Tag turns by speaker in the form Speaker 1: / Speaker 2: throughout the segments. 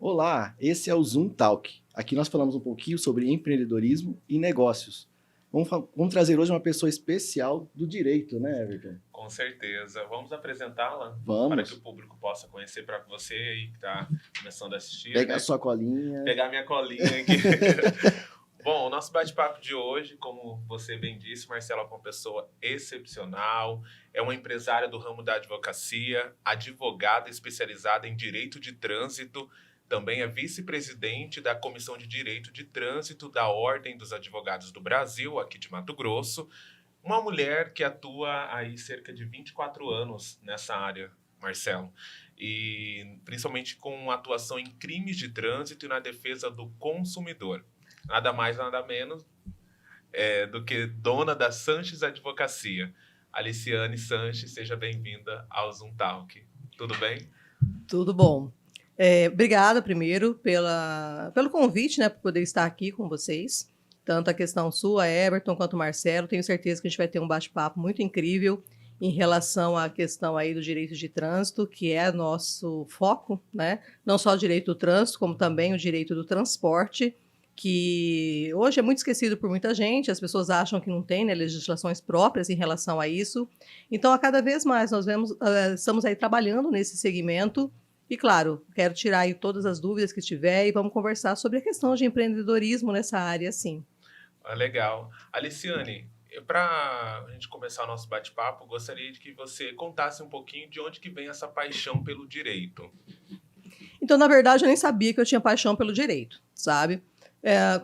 Speaker 1: Olá, esse é o Zoom Talk. Aqui nós falamos um pouquinho sobre empreendedorismo e negócios. Vamos trazer hoje uma pessoa especial do direito, né, Everton?
Speaker 2: Com certeza. Vamos apresentá-la para que o
Speaker 1: Vamos.
Speaker 2: público possa conhecer, para você aí que está começando a assistir,
Speaker 1: Pega a
Speaker 2: né?
Speaker 1: sua colinha.
Speaker 2: Pegar minha colinha aqui. Bom, o nosso bate-papo de hoje, como você bem disse, Marcelo é uma pessoa excepcional, é uma empresária do ramo da advocacia, advogada especializada em direito de trânsito, também é vice-presidente da Comissão de Direito de Trânsito da Ordem dos Advogados do Brasil, aqui de Mato Grosso. Uma mulher que atua aí cerca de 24 anos nessa área, Marcelo, e principalmente com atuação em crimes de trânsito e na defesa do consumidor. Nada mais, nada menos do que dona da Sanches Advocacia. Aliciane Sanches, seja bem-vinda ao Zoom Talk. Tudo bem?
Speaker 3: Tudo bom. Obrigada, primeiro, pelo convite, né, por poder estar aqui com vocês. Tanto a questão sua, Everton, quanto o Marcelo. Tenho certeza que a gente vai ter um bate-papo muito incrível em relação à questão aí do direito de trânsito, que é nosso foco, né? Não só o direito do trânsito, como também o direito do transporte, que hoje é muito esquecido por muita gente. As pessoas acham que não tem, né, legislações próprias em relação a isso. Então, a cada vez mais nós estamos aí trabalhando nesse segmento. E, claro, quero tirar aí todas as dúvidas que tiver e vamos conversar sobre a questão de empreendedorismo nessa área, sim.
Speaker 2: Legal. Aliciane, para a gente começar o nosso bate-papo, gostaria de que você contasse um pouquinho de onde que vem essa paixão pelo direito.
Speaker 3: Então, na verdade, eu nem sabia que eu tinha paixão pelo direito, sabe?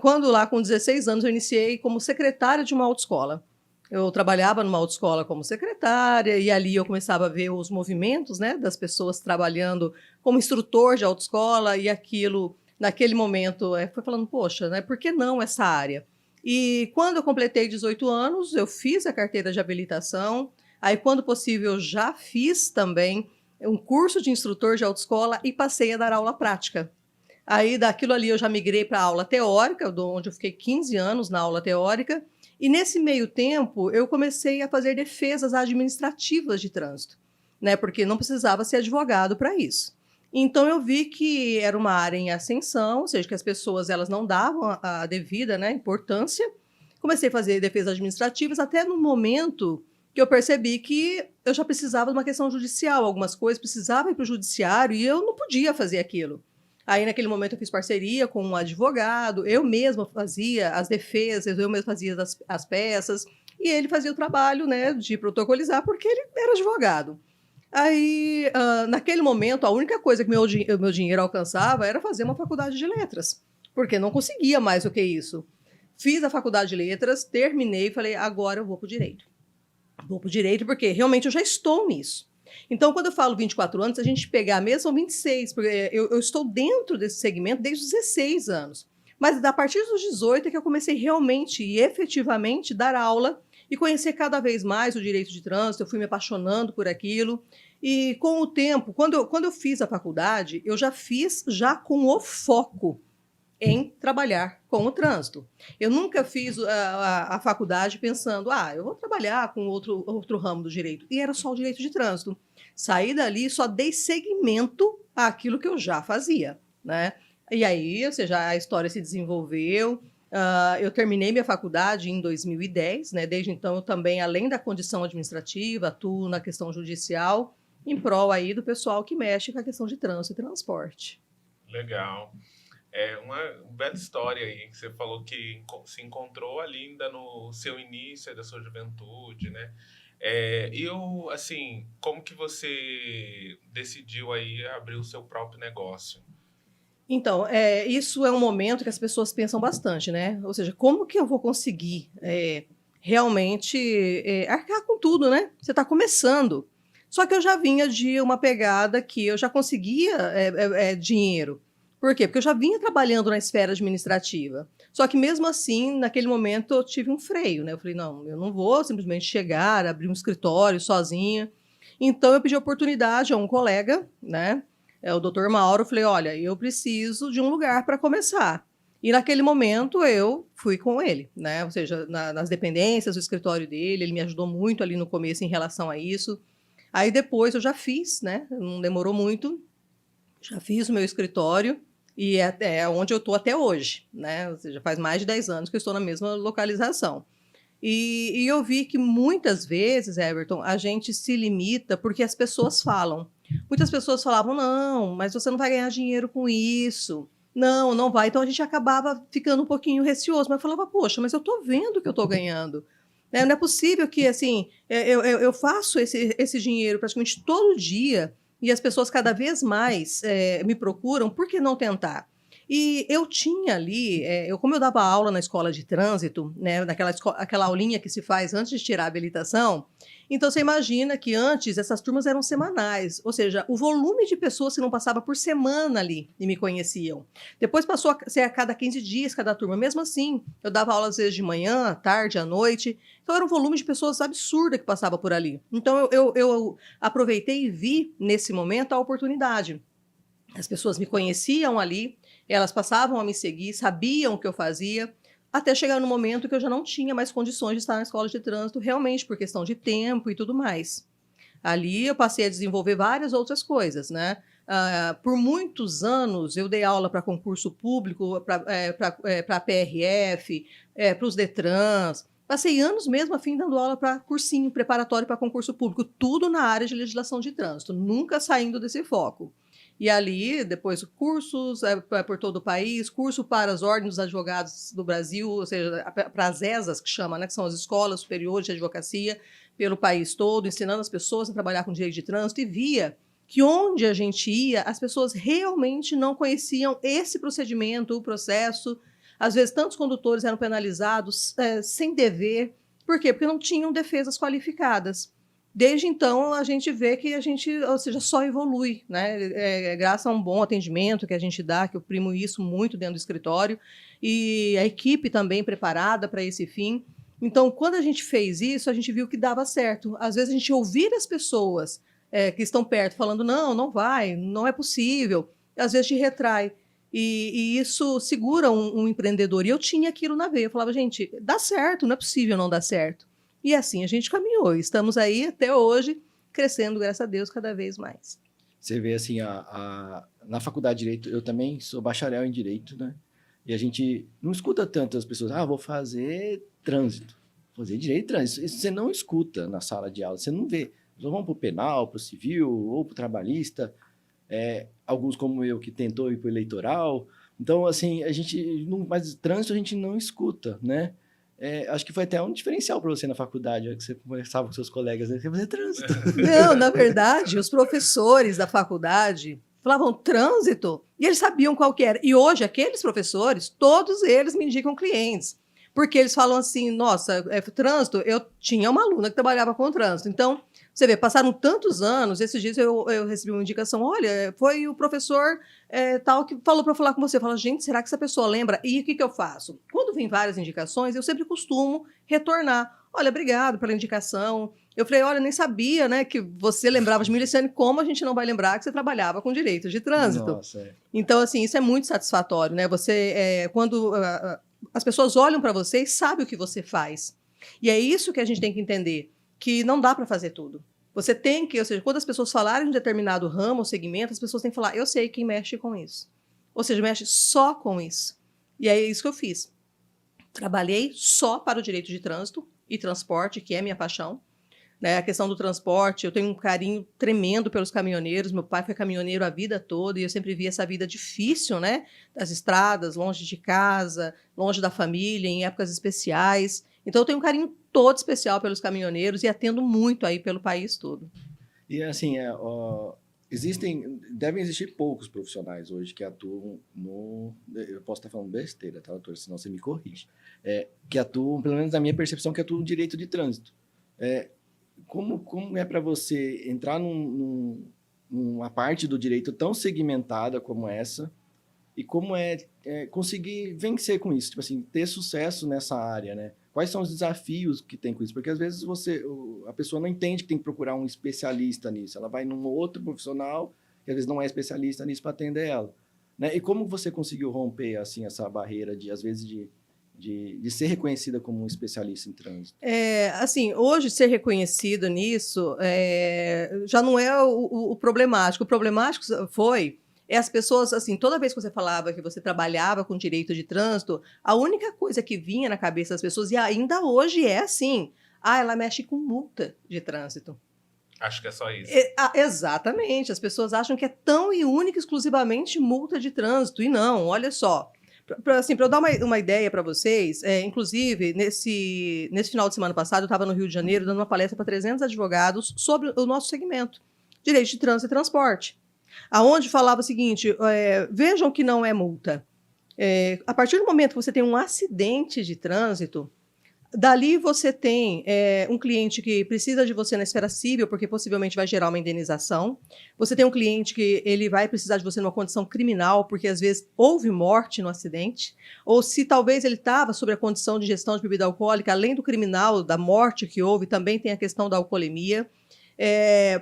Speaker 3: Quando lá com 16 anos eu iniciei como secretária de uma autoescola. Eu trabalhava numa autoescola como secretária e ali eu começava a ver os movimentos, né, das pessoas trabalhando como instrutor de autoescola e aquilo, naquele momento, foi falando, poxa, né, por que não essa área? E quando eu completei 18 anos, eu fiz a carteira de habilitação, aí quando possível eu já fiz também um curso de instrutor de autoescola e passei a dar aula prática. Aí daquilo ali eu já migrei para a aula teórica, onde eu fiquei 15 anos na aula teórica, e nesse meio tempo eu comecei a fazer defesas administrativas de trânsito, né? Porque não precisava ser advogado para isso. Então eu vi que era uma área em ascensão, ou seja, que as pessoas elas não davam a devida, né, importância. Comecei a fazer defesas administrativas até no momento que eu percebi que eu já precisava de uma questão judicial, algumas coisas precisavam ir para o judiciário e eu não podia fazer aquilo. Aí, naquele momento, eu fiz parceria com um advogado, eu mesma fazia as defesas, eu mesma fazia as peças, e ele fazia o trabalho, né, de protocolizar, porque ele era advogado. Aí, naquele momento, a única coisa que meu dinheiro alcançava era fazer uma faculdade de letras, porque não conseguia mais do que isso. Fiz a faculdade de letras, terminei e falei, agora eu vou para o direito. Vou para o direito porque realmente eu já estou nisso. Então, quando eu falo 24 anos, a gente pegar mesmo são 26, porque eu estou dentro desse segmento desde os 16 anos. Mas a partir dos 18 é que eu comecei realmente e efetivamente dar aula e conhecer cada vez mais o direito de trânsito, eu fui me apaixonando por aquilo. E com o tempo, quando eu fiz a faculdade, eu já fiz já com o foco em trabalhar com o trânsito. Eu nunca fiz a faculdade pensando, eu vou trabalhar com outro ramo do direito. E era só o direito de trânsito. Saí dali e só dei seguimento àquilo que eu já fazia, né? E aí, ou seja, a história se desenvolveu. Eu terminei minha faculdade em 2010, né? Desde então, eu também, além da condição administrativa, atuo na questão judicial, em prol aí do pessoal que mexe com a questão de trânsito e transporte.
Speaker 2: Legal. É uma bela história aí, que você falou que se encontrou ali ainda no seu início da sua juventude, né? Assim, como que você decidiu aí abrir o seu próprio negócio?
Speaker 3: Então, isso é um momento que as pessoas pensam bastante, né? Ou seja, como que eu vou conseguir realmente arcar com tudo, né? Você está começando. Só que eu já vinha de uma pegada que eu já conseguia dinheiro. Por quê? Porque eu já vinha trabalhando na esfera administrativa. Só que mesmo assim, naquele momento, eu tive um freio, né? Eu falei, não, eu não vou simplesmente chegar, abrir um escritório sozinha. Então, eu pedi oportunidade a um colega, né? O doutor Mauro, eu falei, olha, eu preciso de um lugar para começar. E naquele momento eu fui com ele, né? Ou seja, nas dependências do escritório dele, ele me ajudou muito ali no começo em relação a isso. Aí depois eu já fiz, né? Não demorou muito, já fiz o meu escritório E é onde eu estou até hoje, né? Ou seja, faz mais de 10 anos que eu estou na mesma localização. E eu vi que muitas vezes, Everton, a gente se limita porque as pessoas falam. Muitas pessoas falavam, não, mas você não vai ganhar dinheiro com isso. Não, não vai. Então a gente acabava ficando um pouquinho receoso, mas eu falava, poxa, mas eu estou vendo que eu estou ganhando. Né? Não é possível que, assim, eu faço esse dinheiro praticamente todo dia e as pessoas cada vez mais me procuram, por que não tentar? E eu tinha ali, como eu dava aula na escola de trânsito, né, aquela aulinha que se faz antes de tirar a habilitação, então você imagina que antes essas turmas eram semanais, ou seja, o volume de pessoas que não passava por semana ali e me conheciam. Depois passou a ser a cada 15 dias cada turma, mesmo assim, eu dava aula às vezes de manhã, à tarde, à noite, então era um volume de pessoas absurdo que passava por ali. Então eu aproveitei e vi nesse momento a oportunidade. As pessoas me conheciam ali, elas passavam a me seguir, sabiam o que eu fazia, até chegar no momento que eu já não tinha mais condições de estar na escola de trânsito, realmente por questão de tempo e tudo mais. Ali eu passei a desenvolver várias outras coisas, né? Por muitos anos eu dei aula para concurso público, para PRF, para os Detrans. Passei anos mesmo a fim dando aula para cursinho preparatório para concurso público, tudo na área de legislação de trânsito, nunca saindo desse foco. E ali, depois, cursos por todo o país, curso para as ordens dos advogados do Brasil, ou seja, para as ESAs, que chama, né, que são as escolas superiores de advocacia, pelo país todo, ensinando as pessoas a trabalhar com direito de trânsito, e via que onde a gente ia, as pessoas realmente não conheciam esse procedimento, o processo. Às vezes, tantos condutores eram penalizados sem dever. Por quê? Porque não tinham defesas qualificadas. Desde então, a gente vê que a gente, ou seja, só evolui, né? Graças a um bom atendimento que a gente dá, que eu primo isso muito dentro do escritório, e a equipe também preparada para esse fim. Então, quando a gente fez isso, a gente viu que dava certo. Às vezes, a gente ouvir as pessoas que estão perto falando, não, não vai, não é possível, às vezes te retrai. E isso segura um empreendedor. E eu tinha aquilo na veia. Eu falava, gente, dá certo, não é possível não dar certo. E assim a gente caminhou. Estamos aí até hoje, crescendo, graças a Deus, cada vez mais.
Speaker 1: Você vê, assim, na faculdade de Direito, eu também sou bacharel em Direito, né? E a gente não escuta tanto as pessoas, vou fazer trânsito, fazer Direito e Trânsito. Isso você não escuta na sala de aula, você não vê. Nós vamos para o penal, para o civil, ou para o trabalhista, alguns como eu, que tentou ir para o eleitoral. Então, assim, mas trânsito a gente não escuta, né? Acho que foi até um diferencial para você na faculdade, que você conversava com seus colegas, né? Você ia fazer trânsito.
Speaker 3: Não, na verdade, os professores da faculdade falavam trânsito e eles sabiam qual que era. E hoje, aqueles professores, todos eles me indicam clientes. Porque eles falam assim, nossa, trânsito, eu tinha uma aluna que trabalhava com trânsito. Então, você vê, passaram tantos anos, esses dias eu recebi uma indicação, olha, foi o professor tal que falou para falar com você. Eu falo, gente, será que essa pessoa lembra? E o que eu faço? Quando vem várias indicações, eu sempre costumo retornar. Olha, obrigado pela indicação. Eu falei, olha, nem sabia, né, que você lembrava de mim, Luciane, como a gente não vai lembrar que você trabalhava com direito de trânsito?
Speaker 1: Nossa,
Speaker 3: Então, assim, isso é muito satisfatório, né? Você, quando as pessoas olham para você e sabem o que você faz. E é isso que a gente tem que entender, que não dá para fazer tudo. Você tem que, ou seja, quando as pessoas falarem de um determinado ramo ou segmento, as pessoas têm que falar, eu sei quem mexe com isso. Ou seja, mexe só com isso. E é isso que eu fiz. Trabalhei só para o direito de trânsito e transporte, que é minha paixão. Né? A questão do transporte, eu tenho um carinho tremendo pelos caminhoneiros. Meu pai foi caminhoneiro a vida toda e eu sempre vi essa vida difícil, né? Das estradas, longe de casa, longe da família, em épocas especiais. Então, eu tenho um carinho todo especial pelos caminhoneiros e atendo muito aí pelo país todo.
Speaker 1: E, assim, devem existir poucos profissionais hoje que atuam eu posso estar falando besteira, tá, doutor? Senão você me corrige. Que atuam, pelo menos na minha percepção, que atuam no direito de trânsito. Como é para você entrar numa parte do direito tão segmentada como essa e como conseguir vencer com isso, tipo assim, ter sucesso nessa área, né? Quais são os desafios que tem com isso? Porque às vezes a pessoa não entende que tem que procurar um especialista nisso, ela vai num outro profissional que às vezes não é especialista nisso para atender ela, né? E como você conseguiu romper assim essa barreira às vezes de ser reconhecida como um especialista em trânsito?
Speaker 3: Assim, hoje ser reconhecido nisso já não é o problemático. O problemático foi as pessoas, assim, toda vez que você falava que você trabalhava com direito de trânsito, a única coisa que vinha na cabeça das pessoas, e ainda hoje é assim, ela mexe com multa de trânsito.
Speaker 2: Acho que é só isso.
Speaker 3: Exatamente, as pessoas acham que é tão e única exclusivamente multa de trânsito, e não, olha só. Para eu dar uma ideia para vocês, inclusive, nesse final de semana passado, eu estava no Rio de Janeiro dando uma palestra para 300 advogados sobre o nosso segmento, direito de trânsito e transporte, aonde falava o seguinte, vejam que não é multa. A partir do momento que você tem um acidente de trânsito, dali você tem um cliente que precisa de você na esfera civil, porque possivelmente vai gerar uma indenização. Você tem um cliente que ele vai precisar de você numa condição criminal, porque às vezes houve morte no acidente, ou se talvez ele estava sob a condição de gestão de bebida alcoólica, além do criminal, da morte que houve, também tem a questão da alcoolemia.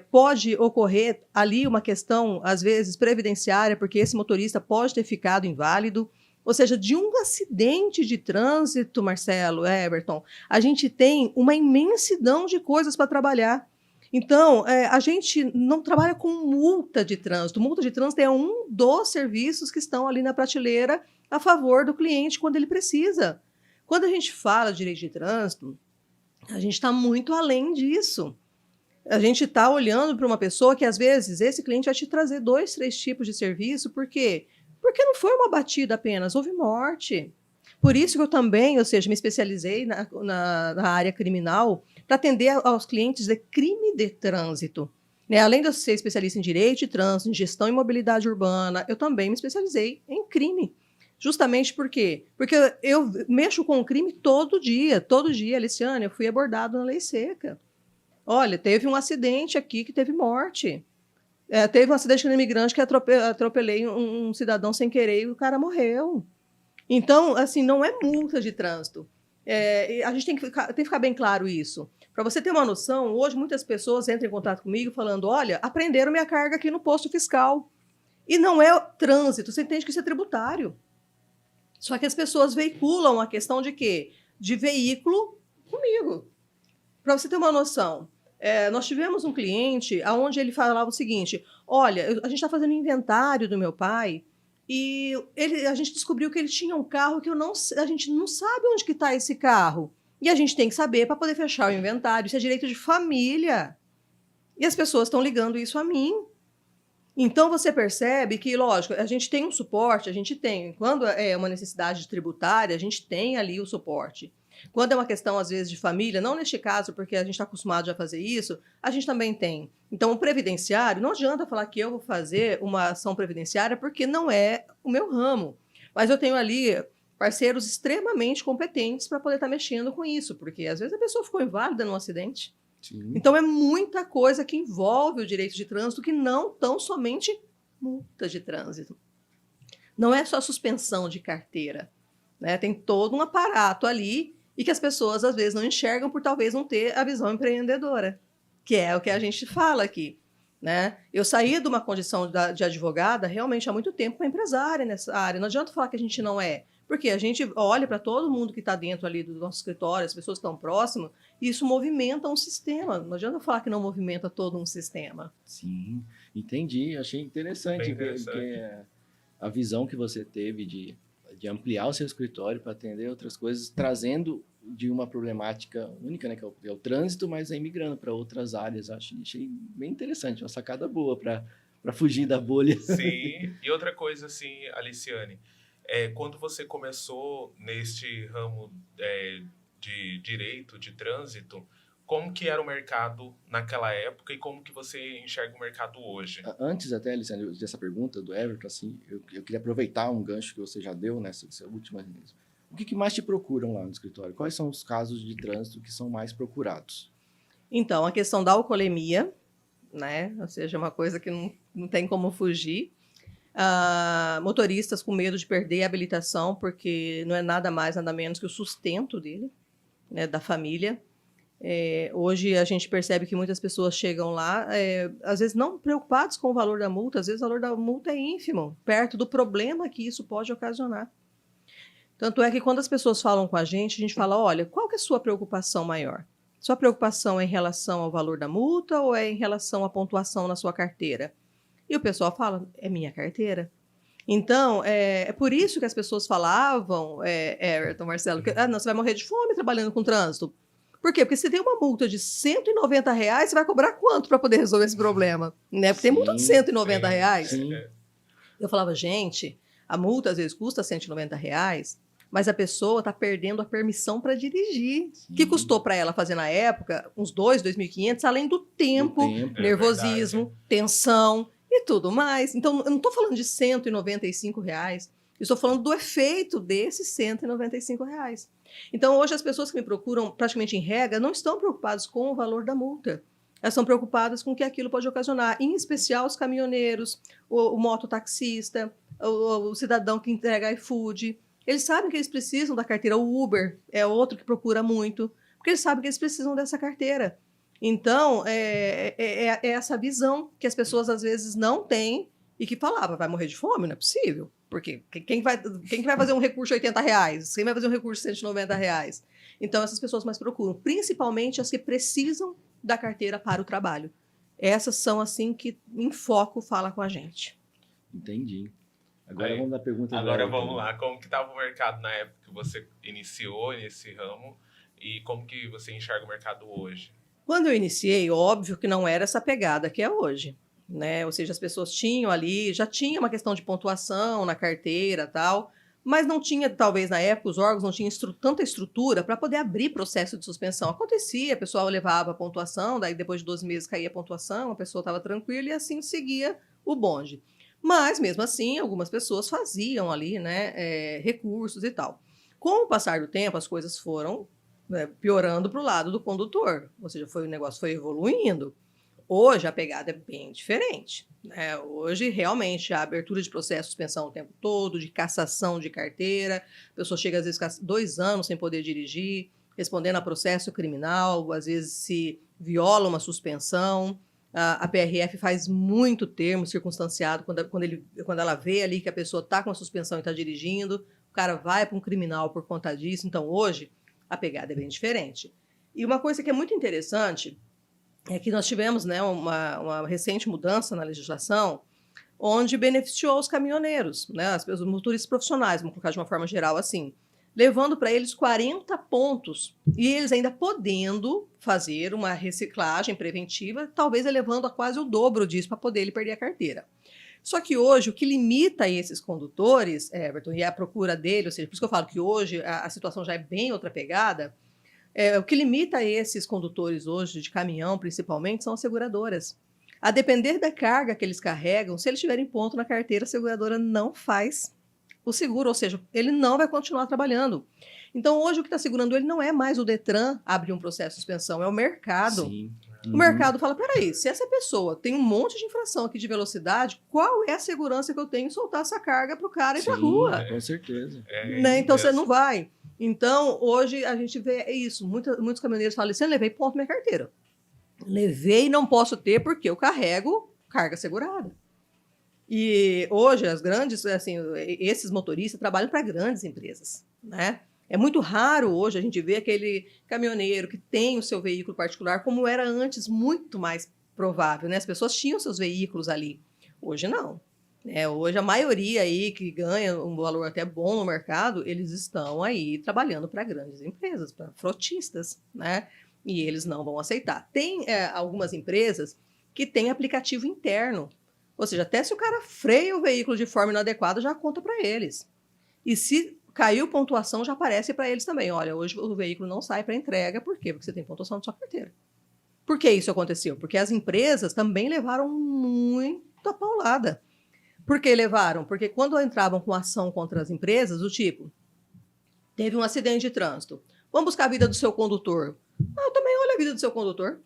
Speaker 3: Pode ocorrer ali uma questão, às vezes, previdenciária, porque esse motorista pode ter ficado inválido. Ou seja, de um acidente de trânsito, Marcelo, Everton, a gente tem uma imensidão de coisas para trabalhar. Então, a gente não trabalha com multa de trânsito. Multa de trânsito é um dos serviços que estão ali na prateleira a favor do cliente quando ele precisa. Quando a gente fala de direito de trânsito, a gente está muito além disso. A gente está olhando para uma pessoa que, às vezes, esse cliente vai te trazer 2, 3 tipos de serviço, por quê? Porque não foi uma batida apenas, houve morte. Por isso que eu também, ou seja, me especializei na área criminal para atender aos clientes de crime de trânsito. Além de eu ser especialista em direito de trânsito, em gestão e mobilidade urbana, eu também me especializei em crime. Justamente por quê? Porque eu mexo com o crime todo dia, Aliciane, eu fui abordado na lei seca. Olha, teve um acidente aqui que teve morte. Teve um acidente com um imigrante que atropelei um cidadão sem querer e o cara morreu. Então, assim, não é multa de trânsito. A gente tem que ficar bem claro isso. Para você ter uma noção, hoje muitas pessoas entram em contato comigo falando, olha, apreenderam minha carga aqui no posto fiscal. E não é trânsito, você entende que isso é tributário. Só que as pessoas veiculam a questão de quê? De veículo comigo. Para você ter uma noção, nós tivemos um cliente onde ele falava o seguinte, olha, a gente está fazendo inventário do meu pai e a gente descobriu que ele tinha um carro que a gente não sabe onde que está esse carro. E a gente tem que saber para poder fechar o inventário. Isso é direito de família. E as pessoas estão ligando isso a mim. Então, você percebe que, lógico, a gente tem um suporte, quando é uma necessidade tributária, a gente tem ali o suporte. Quando é uma questão, às vezes, de família, não neste caso, porque a gente está acostumado já a fazer isso, a gente também tem. Então, o previdenciário, não adianta falar que eu vou fazer uma ação previdenciária, porque não é o meu ramo. Mas eu tenho ali parceiros extremamente competentes para poder estar mexendo com isso, porque às vezes a pessoa ficou inválida num acidente. Sim. Então, é muita coisa que envolve o direito de trânsito que não tão somente multa de trânsito. Não é só suspensão de carteira, né? Tem todo um aparato ali e que as pessoas, às vezes, não enxergam por talvez não ter a visão empreendedora, que é o que a gente fala aqui, né? Eu saí de uma condição de advogada realmente há muito tempo para empresária nessa área. Não adianta falar que a gente não é, porque a gente olha para todo mundo que está dentro ali do nosso escritório, as pessoas que estão próximas, e isso movimenta um sistema. Não adianta falar que não movimenta todo um sistema.
Speaker 1: Sim, entendi. Achei interessante, porque a visão que você teve de ampliar o seu escritório para atender outras coisas, trazendo de uma problemática única, né, que é o trânsito, mas aí migrando para outras áreas. Achei bem interessante, uma sacada boa para fugir da bolha.
Speaker 2: Sim, e outra coisa, assim, Aliciane, quando você começou neste ramo de direito, de trânsito, como que era o mercado naquela época e como que você enxerga o mercado hoje?
Speaker 1: Antes até, Aliciane, dessa pergunta do Everton, assim, eu queria aproveitar um gancho que você já deu nessa última. O que mais te procuram lá no escritório? Quais são os casos de trânsito que são mais procurados?
Speaker 3: Então, a questão da alcoolemia, né? Ou seja, uma coisa que não tem como fugir. Motoristas com medo de perder a habilitação, porque não é nada mais, nada menos que o sustento dele, né, da família. Hoje a gente percebe que muitas pessoas chegam lá, às vezes não preocupados com o valor da multa, às vezes o valor da multa é ínfimo, perto do problema que isso pode ocasionar. Tanto é que quando as pessoas falam com a gente fala, olha, qual que é a sua preocupação maior? Sua preocupação é em relação ao valor da multa ou é em relação à pontuação na sua carteira? E o pessoal fala, é minha carteira. Então, é por isso que as pessoas falavam, Everton, Marcelo, que não, você vai morrer de fome trabalhando com trânsito. Por quê? Porque se tem uma multa de R$ 190, você vai cobrar quanto para poder resolver esse problema? Né? Porque tem multa de R$ 190.
Speaker 1: Sim.
Speaker 3: Eu falava, gente, a multa às vezes custa R$ 190, mas a pessoa está perdendo a permissão para dirigir, que custou para ela fazer na época uns R$ 2.500, além do tempo, nervosismo, tensão e tudo mais. Então, eu não estou falando de R$ 195, eu estou falando do efeito desses R$ 195. Então, hoje as pessoas que me procuram, praticamente em regra, não estão preocupadas com o valor da multa. Elas estão preocupadas com o que aquilo pode ocasionar, em especial os caminhoneiros, o mototaxista, o cidadão que entrega iFood. Eles sabem que eles precisam da carteira. O Uber é outro que procura muito, porque eles sabem que eles precisam dessa carteira. Então, é essa visão que as pessoas às vezes não têm e que falava, vai morrer de fome? Não é possível. Porque quem vai fazer um recurso de R$ 80? Quem vai fazer um recurso de R$ 190? Então, essas pessoas mais procuram, principalmente as que precisam da carteira para o trabalho. Essas são, assim, que em foco fala com a gente.
Speaker 1: Entendi. Agora
Speaker 2: Aí,
Speaker 1: vamos dar pergunta.
Speaker 2: Agora vamos lá. Como que estava o mercado na época que você iniciou nesse ramo e como que você enxerga o mercado hoje?
Speaker 3: Quando eu iniciei, óbvio que não era essa pegada que é hoje, né? Ou seja, as pessoas tinham ali, já tinha uma questão de pontuação na carteira e tal, mas não tinha, talvez na época, os órgãos não tinham tanta estrutura para poder abrir processo de suspensão. Acontecia, a pessoa levava a pontuação, daí depois de 12 meses caía a pontuação, a pessoa estava tranquila e assim seguia o bonde. Mas, mesmo assim, algumas pessoas faziam ali, né, recursos e tal. Com o passar do tempo, as coisas foram, né, piorando para o lado do condutor. Ou seja, o negócio foi evoluindo. Hoje, a pegada é bem diferente, né? Hoje, realmente, a abertura de processo de suspensão o tempo todo, de cassação de carteira, a pessoa chega, às vezes, 2 anos sem poder dirigir, respondendo a processo criminal, às vezes se viola uma suspensão. A PRF faz muito termo circunstanciado quando ela vê ali que a pessoa está com a suspensão e está dirigindo, o cara vai para um criminal por conta disso. Então, hoje, a pegada é bem diferente. E uma coisa que é muito interessante é que nós tivemos, né, uma recente mudança na legislação onde beneficiou os caminhoneiros, né, os motoristas profissionais, vamos colocar de uma forma geral assim, levando para eles 40 pontos e eles ainda podendo fazer uma reciclagem preventiva, talvez elevando a quase o dobro disso para poder ele perder a carteira. Só que hoje, o que limita esses condutores, Everton, e a procura dele, ou seja, por isso que eu falo que hoje a situação já é bem outra pegada, o que limita esses condutores hoje, de caminhão principalmente, são as seguradoras. A depender da carga que eles carregam, se eles tiverem ponto na carteira, a seguradora não faz o seguro, ou seja, ele não vai continuar trabalhando. Então, hoje, o que está segurando ele não é mais o Detran abrir um processo de suspensão, é o mercado.
Speaker 1: Sim.
Speaker 3: O mercado fala, peraí, se essa pessoa tem um monte de infração aqui de velocidade, qual é a segurança que eu tenho em soltar essa carga para o cara ir para a rua?
Speaker 1: Com certeza.
Speaker 3: Né? Então, você não vai. Então, hoje, a gente vê isso. Muitos caminhoneiros falam, você levei ponto na minha carteira. Levei e não posso ter porque eu carrego carga segurada. E hoje, as grandes, assim, esses motoristas trabalham para grandes empresas, né? É muito raro hoje a gente ver aquele caminhoneiro que tem o seu veículo particular, como era antes, muito mais provável, né? As pessoas tinham seus veículos ali. Hoje não. Hoje a maioria aí que ganha um valor até bom no mercado, eles estão aí trabalhando para grandes empresas, para frotistas, né? E eles não vão aceitar. Tem algumas empresas que têm aplicativo interno. Ou seja, até se o cara freia o veículo de forma inadequada, já conta para eles. E se caiu pontuação, já aparece para eles também. Olha, hoje o veículo não sai para entrega. Por quê? Porque você tem pontuação na sua carteira. Por que isso aconteceu? Porque as empresas também levaram muita paulada. Por que levaram? Porque quando entravam com ação contra as empresas, do tipo, teve um acidente de trânsito, vamos buscar a vida do seu condutor. Eu também olho a vida do seu condutor.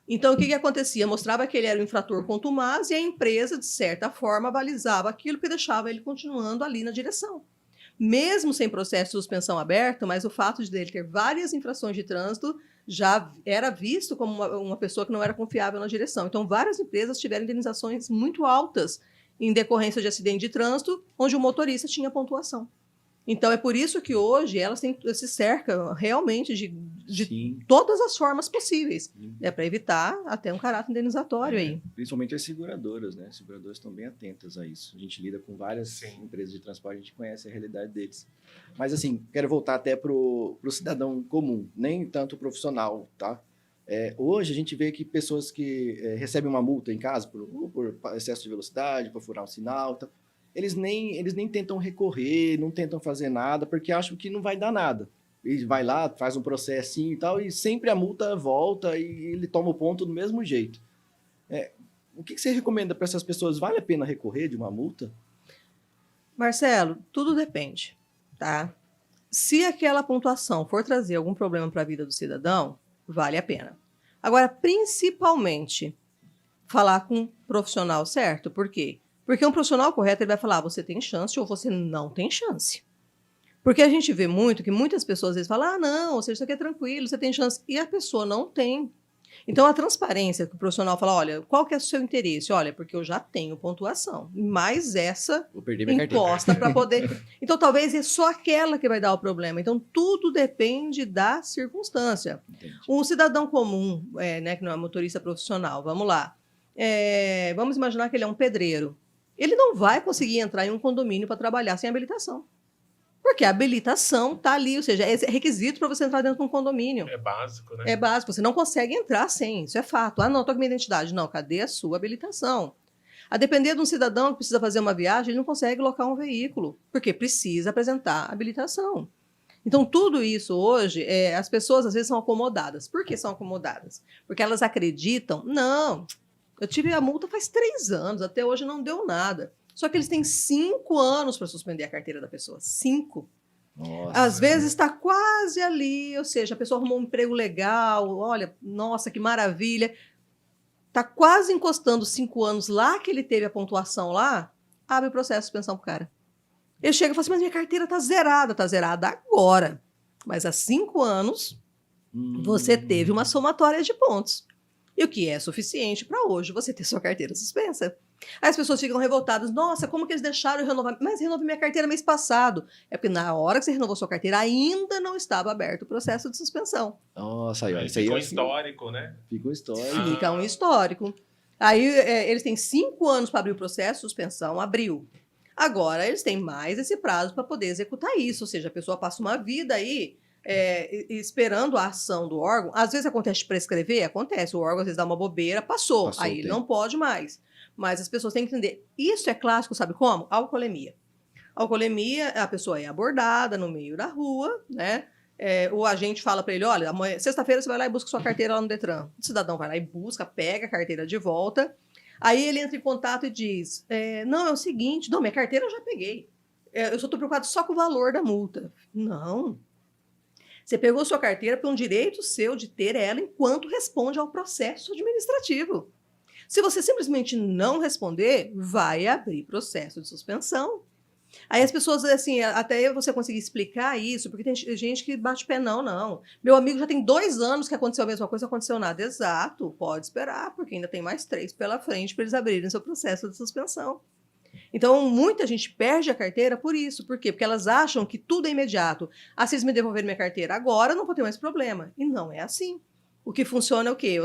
Speaker 3: Então, o que acontecia? Mostrava que ele era um infrator contumaz e a empresa, de certa forma, balizava aquilo que deixava ele continuando ali na direção. Mesmo sem processo de suspensão aberto, mas o fato de ele ter várias infrações de trânsito já era visto como uma pessoa que não era confiável na direção. Então, várias empresas tiveram indenizações muito altas em decorrência de acidente de trânsito, onde o motorista tinha pontuação. Então, é por isso que hoje elas se cercam realmente de
Speaker 1: Sim.
Speaker 3: todas as formas possíveis.
Speaker 1: Sim.
Speaker 3: Para evitar até um caráter indenizatório aí.
Speaker 1: Principalmente as seguradoras, né? As seguradoras estão bem atentas a isso. A gente lida com várias empresas de transporte, a gente conhece a realidade deles. Mas, assim, quero voltar até para o cidadão comum, nem tanto o profissional, tá? Hoje a gente vê que pessoas que recebem uma multa em casa por excesso de velocidade, por furar um sinal, tá? Eles nem tentam recorrer, não tentam fazer nada, porque acham que não vai dar nada. Ele vai lá, faz um processinho e tal, e sempre a multa volta e ele toma o ponto do mesmo jeito. O que você recomenda para essas pessoas? Vale a pena recorrer de uma multa?
Speaker 3: Marcelo, tudo depende, tá? Se aquela pontuação for trazer algum problema para a vida do cidadão, vale a pena. Agora, principalmente, falar com um profissional certo. Por quê? Porque um profissional correto ele vai falar, você tem chance ou você não tem chance. Porque a gente vê muito que muitas pessoas às vezes falam, não, ou seja, isso aqui é tranquilo, você tem chance. E a pessoa não tem. Então, a transparência que o profissional fala, olha, qual que é o seu interesse? Olha, porque eu já tenho pontuação, mais essa
Speaker 1: Vou perder minha
Speaker 3: imposta para poder... Então, talvez é só aquela que vai dar o problema. Então, tudo depende da circunstância.
Speaker 1: Entendi.
Speaker 3: Um cidadão comum, né, que não é motorista profissional, vamos lá. Vamos imaginar que ele é um pedreiro. Ele não vai conseguir entrar em um condomínio para trabalhar sem habilitação. Porque a habilitação está ali, ou seja, é requisito para você entrar dentro de um condomínio.
Speaker 2: É básico, né?
Speaker 3: É básico, você não consegue entrar sem, isso é fato. Ah, não, estou com minha identidade. Não, cadê a sua habilitação? A depender de um cidadão que precisa fazer uma viagem, ele não consegue locar um veículo, porque precisa apresentar habilitação. Então, tudo isso hoje, as pessoas às vezes são acomodadas. Por que são acomodadas? Porque elas acreditam, não, eu tive a multa faz 3 anos, até hoje não deu nada. Só que eles têm 5 anos para suspender a carteira da pessoa. 5.
Speaker 1: Nossa.
Speaker 3: Às vezes está quase ali, ou seja, a pessoa arrumou um emprego legal, olha, nossa, que maravilha. Está quase encostando 5 anos lá que ele teve a pontuação lá, abre o processo de suspensão pro cara. Ele chega e fala assim, mas minha carteira está zerada agora. Mas há 5 anos você teve uma somatória de pontos. E o que é suficiente para hoje você ter sua carteira suspensa. Aí as pessoas ficam revoltadas. Nossa, como que eles deixaram eu renovar? Mas renovei minha carteira mês passado. É porque na hora que você renovou sua carteira, ainda não estava aberto o processo de suspensão.
Speaker 1: Nossa, aí, ó, isso aí
Speaker 2: Ficou
Speaker 1: é assim,
Speaker 2: histórico, né?
Speaker 1: Ficou histórico.
Speaker 3: Fica um histórico. Aí eles têm 5 anos para abrir o processo, suspensão, abriu. Agora eles têm mais esse prazo para poder executar isso. Ou seja, a pessoa passa uma vida aí esperando a ação do órgão. Às vezes acontece de prescrever, acontece. O órgão às vezes dá uma bobeira, passou aí ele não pode mais. Mas as pessoas têm que entender. Isso é clássico, sabe como? Alcoolemia. Alcoolemia, a pessoa é abordada no meio da rua, né? O agente fala para ele, olha, sexta-feira você vai lá e busca sua carteira lá no Detran. O cidadão vai lá e busca, pega a carteira de volta. Aí ele entra em contato e diz, não, é o seguinte, não, minha carteira eu já peguei. Eu só estou preocupado só com o valor da multa. Não. Você pegou sua carteira por um direito seu de ter ela enquanto responde ao processo administrativo. Se você simplesmente não responder, vai abrir processo de suspensão. Aí as pessoas, assim, até você conseguir explicar isso, porque tem gente que bate o pé, não. Meu amigo já tem 2 anos que aconteceu a mesma coisa, não aconteceu nada. Exato, pode esperar, porque ainda tem mais 3 pela frente para eles abrirem seu processo de suspensão. Então, muita gente perde a carteira por isso. Por quê? Porque elas acham que tudo é imediato. Ah, se eles me devolverem minha carteira agora, não vou ter mais problema. E não é assim. O que funciona é o quê?